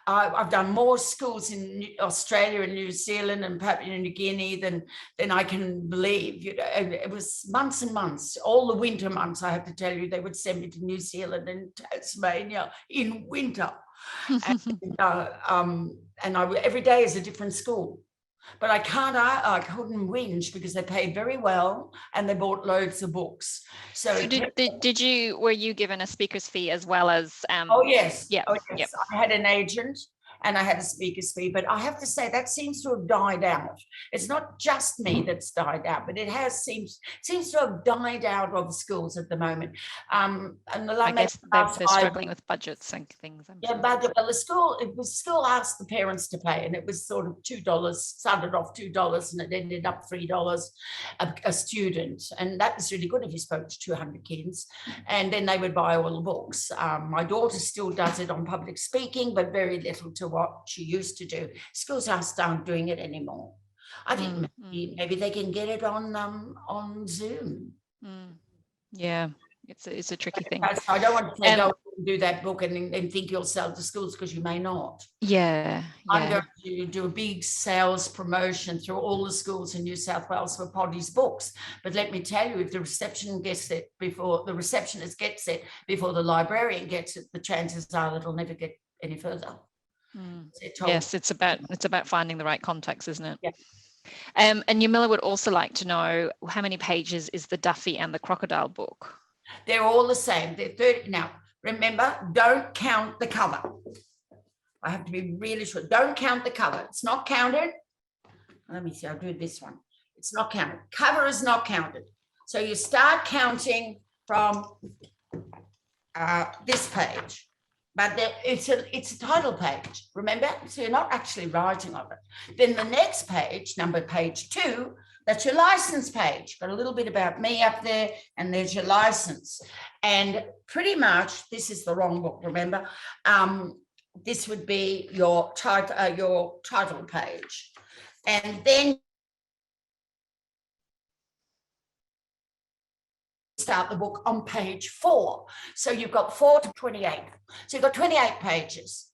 I've done more schools in Australia and New Zealand and Papua New Guinea than I can believe. It was months and months. All the winter months, I have to tell you, they would send me to New Zealand and Tasmania in winter. And every day is a different school. But I couldn't whinge because they paid very well and they bought loads of books. So were you given a speaker's fee as well as? Oh yes, yeah, oh, yes. Yep. I had an agent, and I had a speaker's fee. But I have to say that seems to have died out. It's not just me that's died out, but it seems to have died out of the schools at the moment. And I guess they're struggling with budgets and things. Yeah, budget. Well, the school asked the parents to pay, and it was sort of $2. Started off $2, and it ended up $3 a student, and that was really good if you spoke to 200 kids, and then they would buy all the books. My daughter still does it on public speaking, but very little to what she used to do. Schools aren't doing it anymore. I think maybe they can get it on Zoom. Yeah, it's a tricky thing. I don't want to say go and do that book and think you'll sell to schools, because you may not. Yeah. I'm going to do a big sales promotion through all the schools in New South Wales for Poddy's books. But let me tell you, if the receptionist gets it before the librarian gets it, the chances are it'll never get any further. Yes, it's about finding the right contacts, isn't it? Yeah. And Yamila would also like to know how many pages is the Duffy and the Crocodile book? They're all the same. They're 30. Now, remember, don't count the cover. I have to be really sure. Don't count the cover. It's not counted. Let me see. I'll do this one. It's not counted. Cover is not counted. So you start counting from this page. But it's a title page, remember? So you're not actually writing on it. Then the next page, page 2, that's your license page. Got a little bit about me up there, and there's your license. And pretty much, this is the wrong book, remember? This would be your title page. And then start the book on page 4. So you've got 4 to 28. So you've got 28 pages,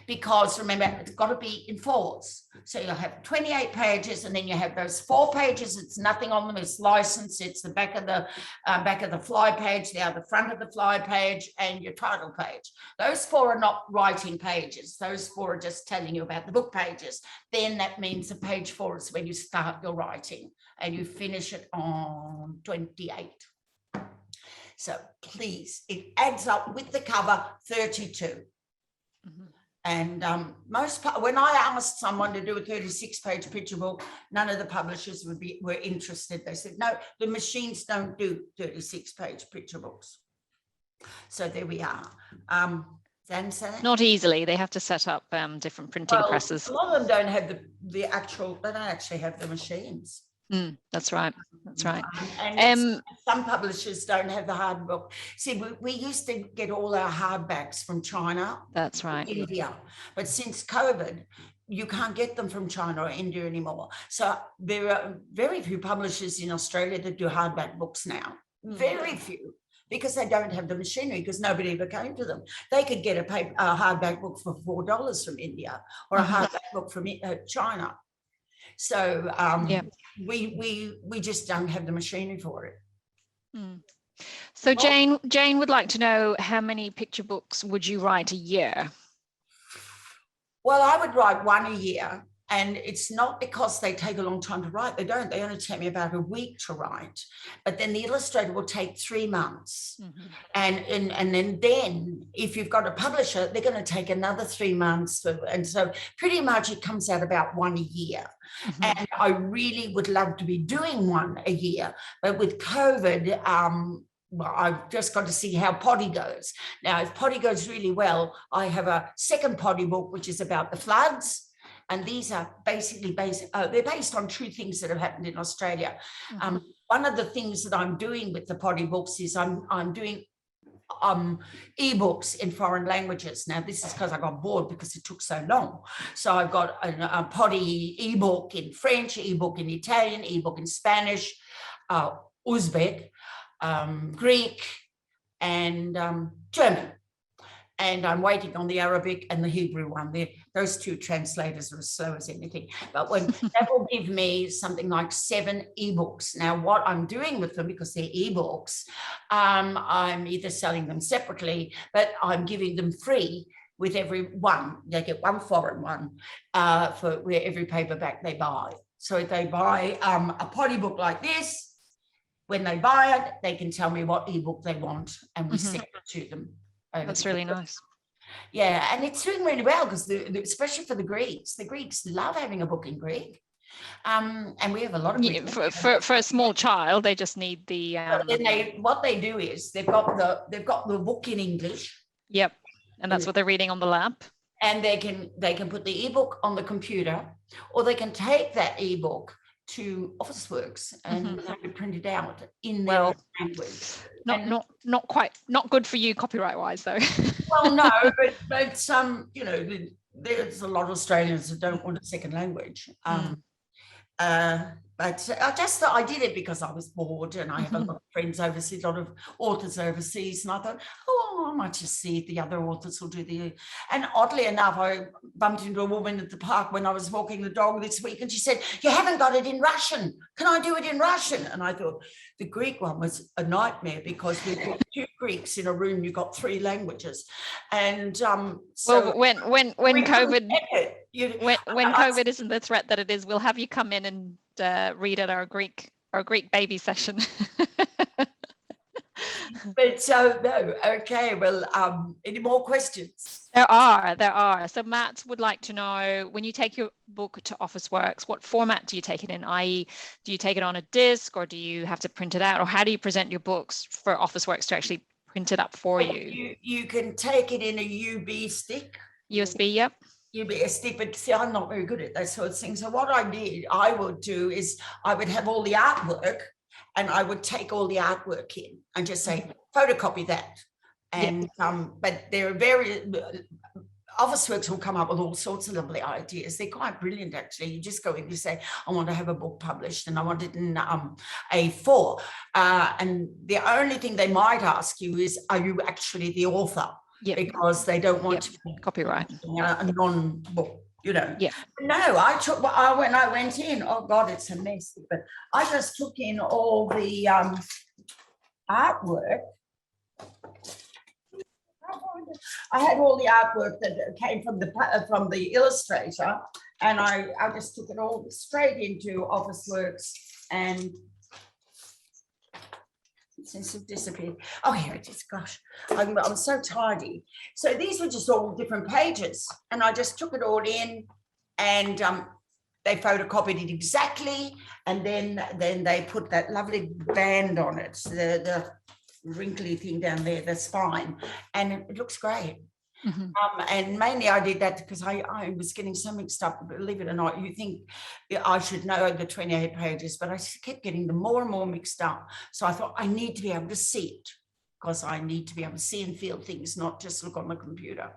because remember, it's got to be in 4s. So you'll have 28 pages, and then you have those 4 pages. It's nothing on them. It's license. It's the back of the fly page, the front of the fly page, and your title page. Those 4 are not writing pages. Those 4 are just telling you about the book pages. Then that means the page 4 is when you start your writing, and you finish it on 28. So please, it adds up with the cover 32. And when I asked someone to do a 36-page picture book, none of the publishers were interested. They said, no, the machines don't do 36-page picture books. So there we are. Not easily. They have to set up different printing presses. A lot of them don't have they don't actually have the machines. That's right. That's right. And some publishers don't have the hard book. See, we used to get all our hardbacks from China. That's right. India. But since COVID, you can't get them from China or India anymore. So there are very few publishers in Australia that do hardback books now. Very few. Because they don't have the machinery, because nobody ever came to them. They could get a hardback book for $4 from India, or a hardback book from China. So we just don't have the machinery for it. So Jane would like to know, how many picture books would you write a year? Well, I would write 1 a year, and it's not because they take a long time to write. They don't. They only take me about a week to write. But then the illustrator will take 3 months. And then if you've got a publisher, they're going to take another 3 months. And so pretty much it comes out about 1 a year. And I really would love to be doing 1 a year. But with COVID, well, I've just got to see how Poddy goes. Now, if Poddy goes really well, I have a second Poddy book, which is about the floods. And these are basically they're based on true things that have happened in Australia. One of the things that I'm doing with the Poddy books is I'm doing ebooks in foreign languages. Now, this is because I got bored because it took so long. So I've got a Poddy ebook in French, ebook in Italian, ebook in Spanish, Uzbek, Greek, and German. And I'm waiting on the Arabic and the Hebrew one. Those 2 translators are as slow as anything. But that will give me something like 7 ebooks. Now, what I'm doing with them, because they're ebooks, I'm either selling them separately, but I'm giving them free with every one. They get 1 foreign one for every paperback they buy. So if they buy a Poddy book like this, when they buy it, they can tell me what ebook they want, and we send it to them. That's really nice. Yeah, and it's doing really well because especially for the Greeks love having a book in Greek. And we have a lot of Greek. For a small child, they just need the. Then what they do is they've got the book in English. Yep, and that's what they're reading on the lap. And they can put the ebook on the computer, or they can take that ebook to Officeworks and have it printed out in their language. Not good for you copyright wise though. Well, no, but some, you know, there's a lot of Australians that don't want a second language. But I did it because I was bored, and I have a lot of friends overseas, a lot of authors overseas, and I thought, I might just see if the other authors will do the. And oddly enough, I bumped into a woman at the park when I was walking the dog this week, and she said, "You haven't got it in Russian. Can I do it in Russian?" And I thought the Greek one was a nightmare because we've got 2 Greeks in a room. You've got 3 languages, and so well, when COVID when COVID isn't the threat that it is, we'll have you come in and read at our Greek baby session. But so no, okay. Well, any more questions? There are. So Matt would like to know, when you take your book to Officeworks, what format do you take it in? I.e., do you take it on a disc, or do you have to print it out, or how do you present your books for Officeworks to actually print it up for you? You can take it in a USB stick. USB, yep. USB stick, but see, I'm not very good at that sort of thing. So what I would do is I would have all the artwork, and I would take all the artwork in and just say, photocopy that. And but there are Officeworks will come up with all sorts of lovely ideas. They're quite brilliant, actually. You just go in, you say, I want to have a book published, and I want it in A4. And the only thing they might ask you is, are you actually the author? Because they don't want to copyright a non-book. You know, yeah. No, when I went in, oh God, it's a mess. But I just took in all the artwork. I had all the artwork that came from the Illustrator, and I just took it all straight into Officeworks, and it seems to have disappeared. Oh, here it is. Gosh, I'm so tidy. So these were just all different pages, and I just took it all in, and they photocopied it exactly, and then they put that lovely band on it, the wrinkly thing down there, the spine, and it looks great. And mainly I did that because I was getting so mixed up, believe it or not. You think I should know the 28 pages, but I kept getting them more and more mixed up. So I thought I need to be able to see it, because I need to be able to see and feel things, not just look on the computer.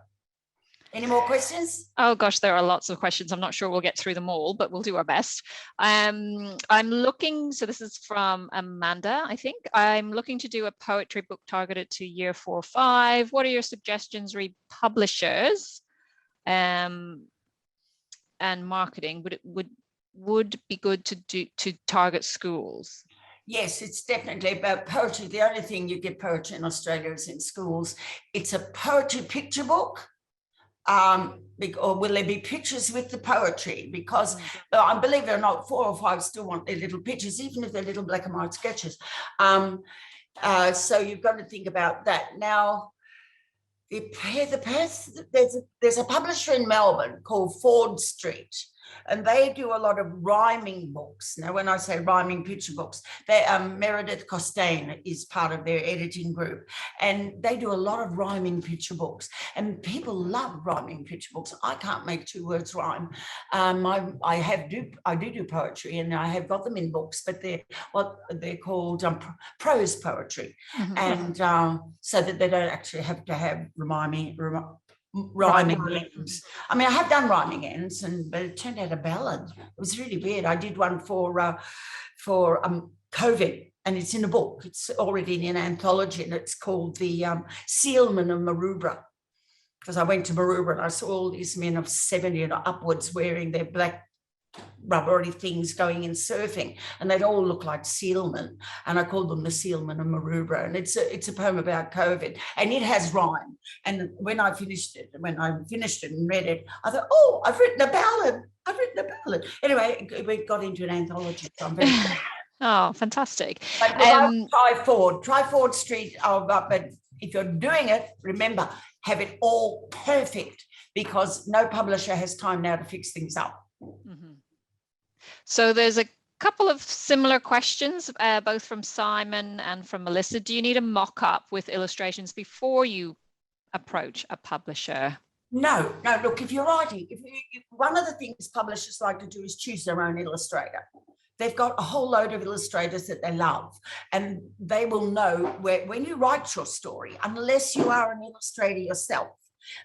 Any more questions? Oh gosh, there are lots of questions. I'm not sure we'll get through them all, but we'll do our best. I'm looking, so this is from Amanda, I think. I'm looking to do a poetry book targeted to year 4 or 5. What are your suggestions, read publishers and marketing? Would be good to target schools? Yes, it's definitely about poetry. The only thing you get poetry in Australia is in schools. It's a poetry picture book. Or will there be pictures with the poetry? Because I believe it or not, 4 or 5 still want their little pictures, even if they're little black and white sketches. So you've got to think about that. Now, there's a publisher in Melbourne called Ford Street, and they do a lot of rhyming books. Now, when I say rhyming picture books, Meredith Costain is part of their editing group, and they do a lot of rhyming picture books, and people love rhyming picture books. I can't make 2 words rhyme. I do poetry, and I have got them in books, but they're called prose poetry, and so that they don't actually have to have rhyming ends. I mean, I have done rhyming ends, but it turned out a ballad. It was really weird. I did one for COVID, and it's in a book. It's already in an anthology, and it's called The Sealmen of Maroubra, because I went to Maroubra and I saw all these men of 70 and upwards wearing their black rubbery things going in surfing, and they'd all look like sealmen, and I called them the Sealmen of Maroubra, and it's a poem about COVID, and it has rhyme. And when I finished it and read it, I thought, oh, I've written a ballad. Anyway, we got into an anthology, so I'm very glad. Oh, fantastic. But try Ford Street, but if you're doing it, remember, have it all perfect, because no publisher has time now to fix things up. Mm-hmm. So there's a couple of similar questions, both from Simon and from Melissa. Do you need a mock-up with illustrations before you approach a publisher? No, look, if you're writing, one of the things publishers like to do is choose their own illustrator. They've got a whole load of illustrators that they love, and they will know when you write your story, unless you are an illustrator yourself,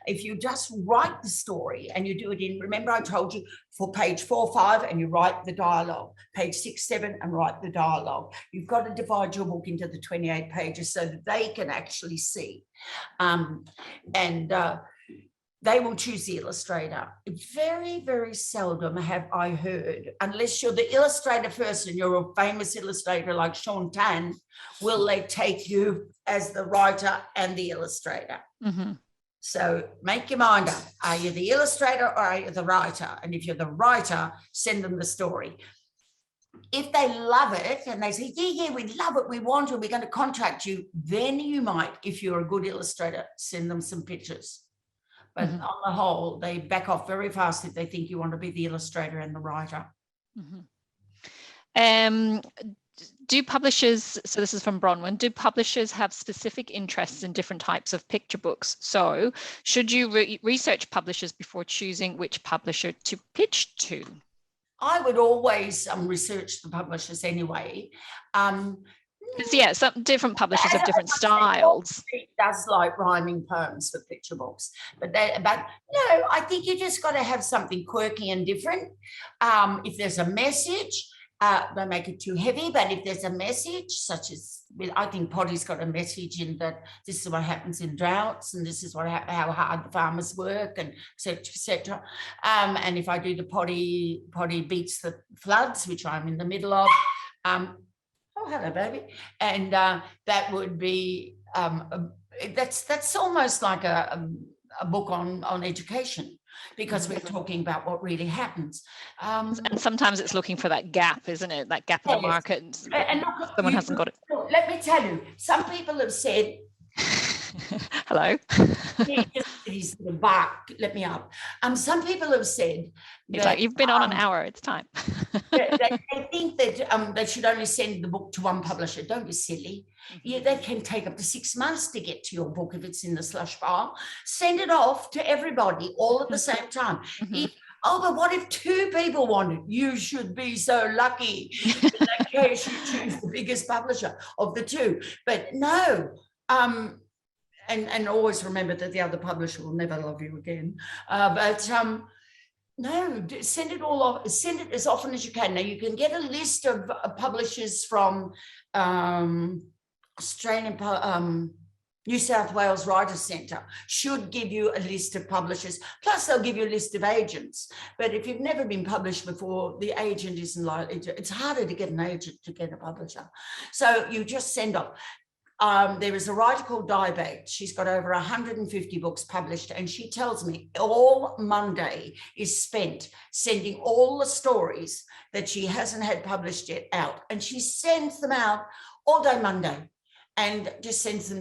if you just write the story and you do it in, remember I told you, for page 4, 5, and you write the dialogue, page 6, 7, and write the dialogue. You've got to divide your book into the 28 pages so that they can actually see. They will choose the illustrator. Very, very seldom have I heard, unless you're the illustrator first and you're a famous illustrator like Sean Tan, will they take you as the writer and the illustrator. Mm-hmm. So make your mind up. Are you the illustrator or are you the writer? And if you're the writer, send them the story. If they love it and they say, yeah, we love it, we want it, we're going to contract you, then you might, if you're a good illustrator, send them some pictures. But mm-hmm. on the whole, they back off very fast if they think you want to be the illustrator and the writer. Mm-hmm. Do publishers, so this is from Bronwyn, do publishers have specific interests in different types of picture books? So should you research publishers before choosing which publisher to pitch to? I would always research the publishers anyway. Yeah, some different publishers have different styles. It does like rhyming poems for picture books, but no, I think you just got to have something quirky and different. If there's a message, don't make it too heavy, but if there's a message, such as, I think Poddy's got a message in that this is what happens in droughts, and this is how hard the farmers work, and etc. And if I do the Poddy beats the floods, which I'm in the middle of, oh, hello, baby. And that would be, that's almost like a book on education, because we're talking about what really happens. And sometimes it's looking for that gap, isn't it? That gap in the market. And look, someone hasn't got it. Look, let me tell you, some people have said, hello. He's the bark, let me up. Some people have said, it's like, you've been on an hour, it's time. they think that they should only send the book to one publisher. Don't be silly. Yeah, they can take up to 6 months to get to your book if it's in the slush pile. Send it off to everybody all at the same time. Oh, but what if 2 people want it? You should be so lucky. In that case, you choose the biggest publisher of the 2. But no, and always remember that the other publisher will never love you again. No, send it all off. Send it as often as you can. Now, you can get a list of publishers from Australian, New South Wales Writers Centre should give you a list of publishers. Plus, they'll give you a list of agents. But if you've never been published before, the agent isn't likely to. It's harder to get an agent to get a publisher. So you just send off. There is a writer called Dieback. She's got over 150 books published, and she tells me all Monday is spent sending all the stories that she hasn't had published yet out, and she sends them out all day Monday, and just sends them,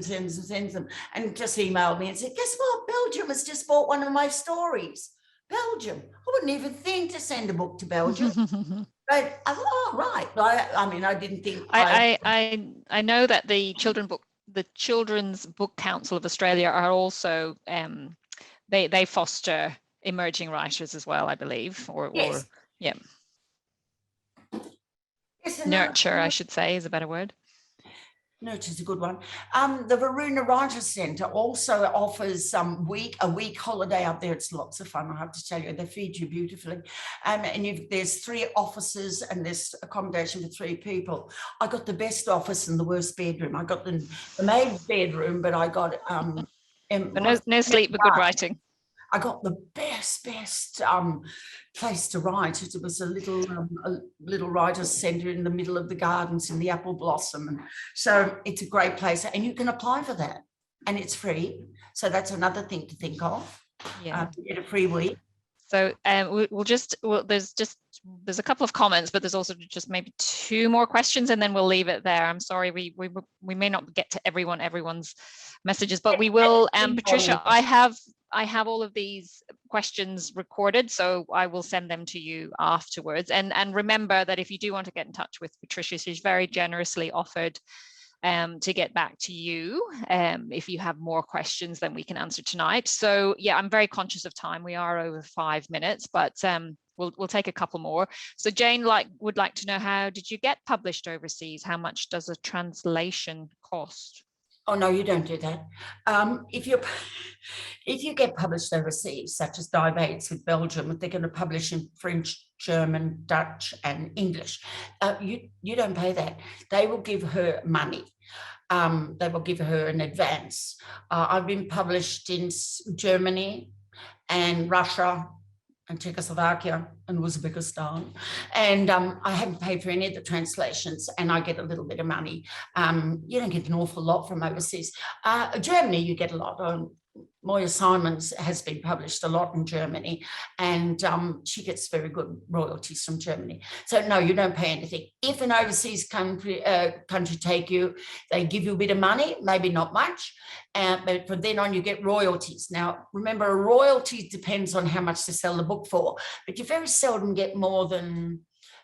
and just emailed me and said, guess what, Belgium has just bought one of my stories. Belgium, I wouldn't even think to send a book to Belgium. But I thought, oh, right. I mean, I didn't think. I know that the Children's Book Council of Australia are also they foster emerging writers as well, I believe, Yes. Yeah. Yes, nurture, I should say, is a better word. Nurture's a good one. The Varuna Writers Centre also offers a week holiday up there. It's lots of fun, I have to tell you. They feed you beautifully. And there's 3 offices and there's accommodation for 3 people. I got the best office and the worst bedroom. I got the maid's bedroom, but I got no sleep but good writing. I got the best place to write. It was a little writer's centre in the middle of the gardens in the apple blossom. And so it's a great place, and you can apply for that, and it's free. So that's another thing to think of. Yeah, to get a free week. So there's just there's a couple of comments, but there's also just maybe 2 more questions, and then we'll leave it there. I'm sorry, we may not get to everyone's messages, but we will. Patricia, I have all of these questions recorded, so I will send them to you afterwards. And remember that if you do want to get in touch with Patricia, she's very generously offered to get back to you if you have more questions than we can answer tonight. So yeah, I'm very conscious of time. We are over 5 minutes, but we'll take a couple more. So Jane would like to know, how did you get published overseas? How much does a translation cost? Oh no, you don't do that. If you get published overseas, such as Dive Aids with Belgium, if they're going to publish in French, German, Dutch, and English, you don't pay that. They will give her money. They will give her an advance. I've been published in Germany and Russia and Czechoslovakia and Uzbekistan, and I haven't paid for any of the translations, and I get a little bit of money. You don't get an awful lot from overseas. Germany, you get a lot. Moya Simons has been published a lot in Germany, and she gets very good royalties from Germany. So no, you don't pay anything. If an overseas country take you, they give you a bit of money, maybe not much, but from then on you get royalties. Now, remember, a royalty depends on how much to sell the book for, but you very seldom get more than,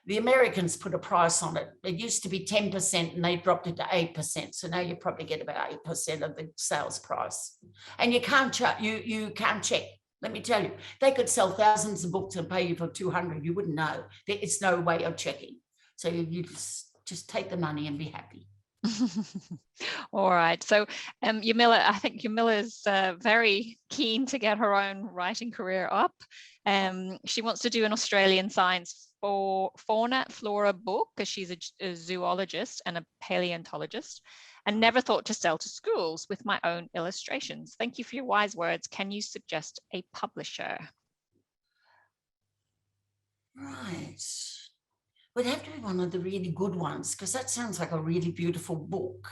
the Americans put a price on it. It used to be 10% and they dropped it to 8%. So now you probably get about 8% of the sales price. And you can't check. Let me tell you, they could sell thousands of books and pay you for 200. You wouldn't know. It's no way of checking. So you just take the money and be happy. All right. So Yamila, I think Yamila's very keen to get her own writing career up. She wants to do an Australian science for fauna, flora book, because she's a zoologist and a paleontologist, and never thought to sell to schools with my own illustrations. Thank you for your wise words. Can you suggest a publisher? Right. Would have to be one of the really good ones, because that sounds like a really beautiful book.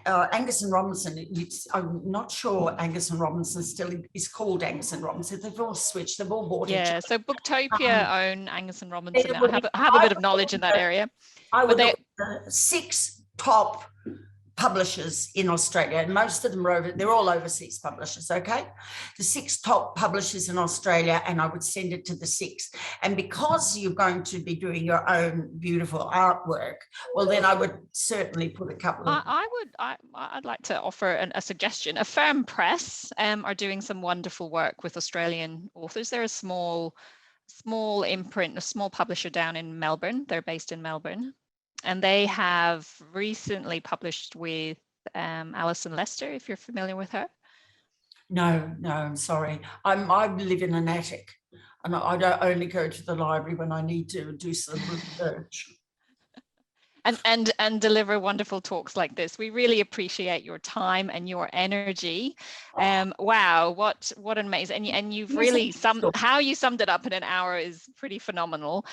Angus and Robinson, I'm not sure Angus and Robinson still is called Angus and Robinson. They've all switched, they've all bought each other. So Booktopia own Angus and Robinson. I have a bit of knowledge in that area. I would look at the 6 top publishers in Australia, and most of them they're all overseas publishers, okay? The 6 top publishers in Australia, and I would send it to the 6. And because you're going to be doing your own beautiful artwork, well, then I would certainly put a couple of... I'd like to offer a suggestion. Affirm Press are doing some wonderful work with Australian authors. They're a small imprint, a small publisher down in Melbourne. They're based in Melbourne. And they have recently published with Alison Lester, if you're familiar with her. No, I'm sorry. I live in an attic, and I don't only go to the library when I need to do some research. And deliver wonderful talks like this. We really appreciate your time and your energy. Wow, what an amazing, and you've really how you summed it up in an hour is pretty phenomenal.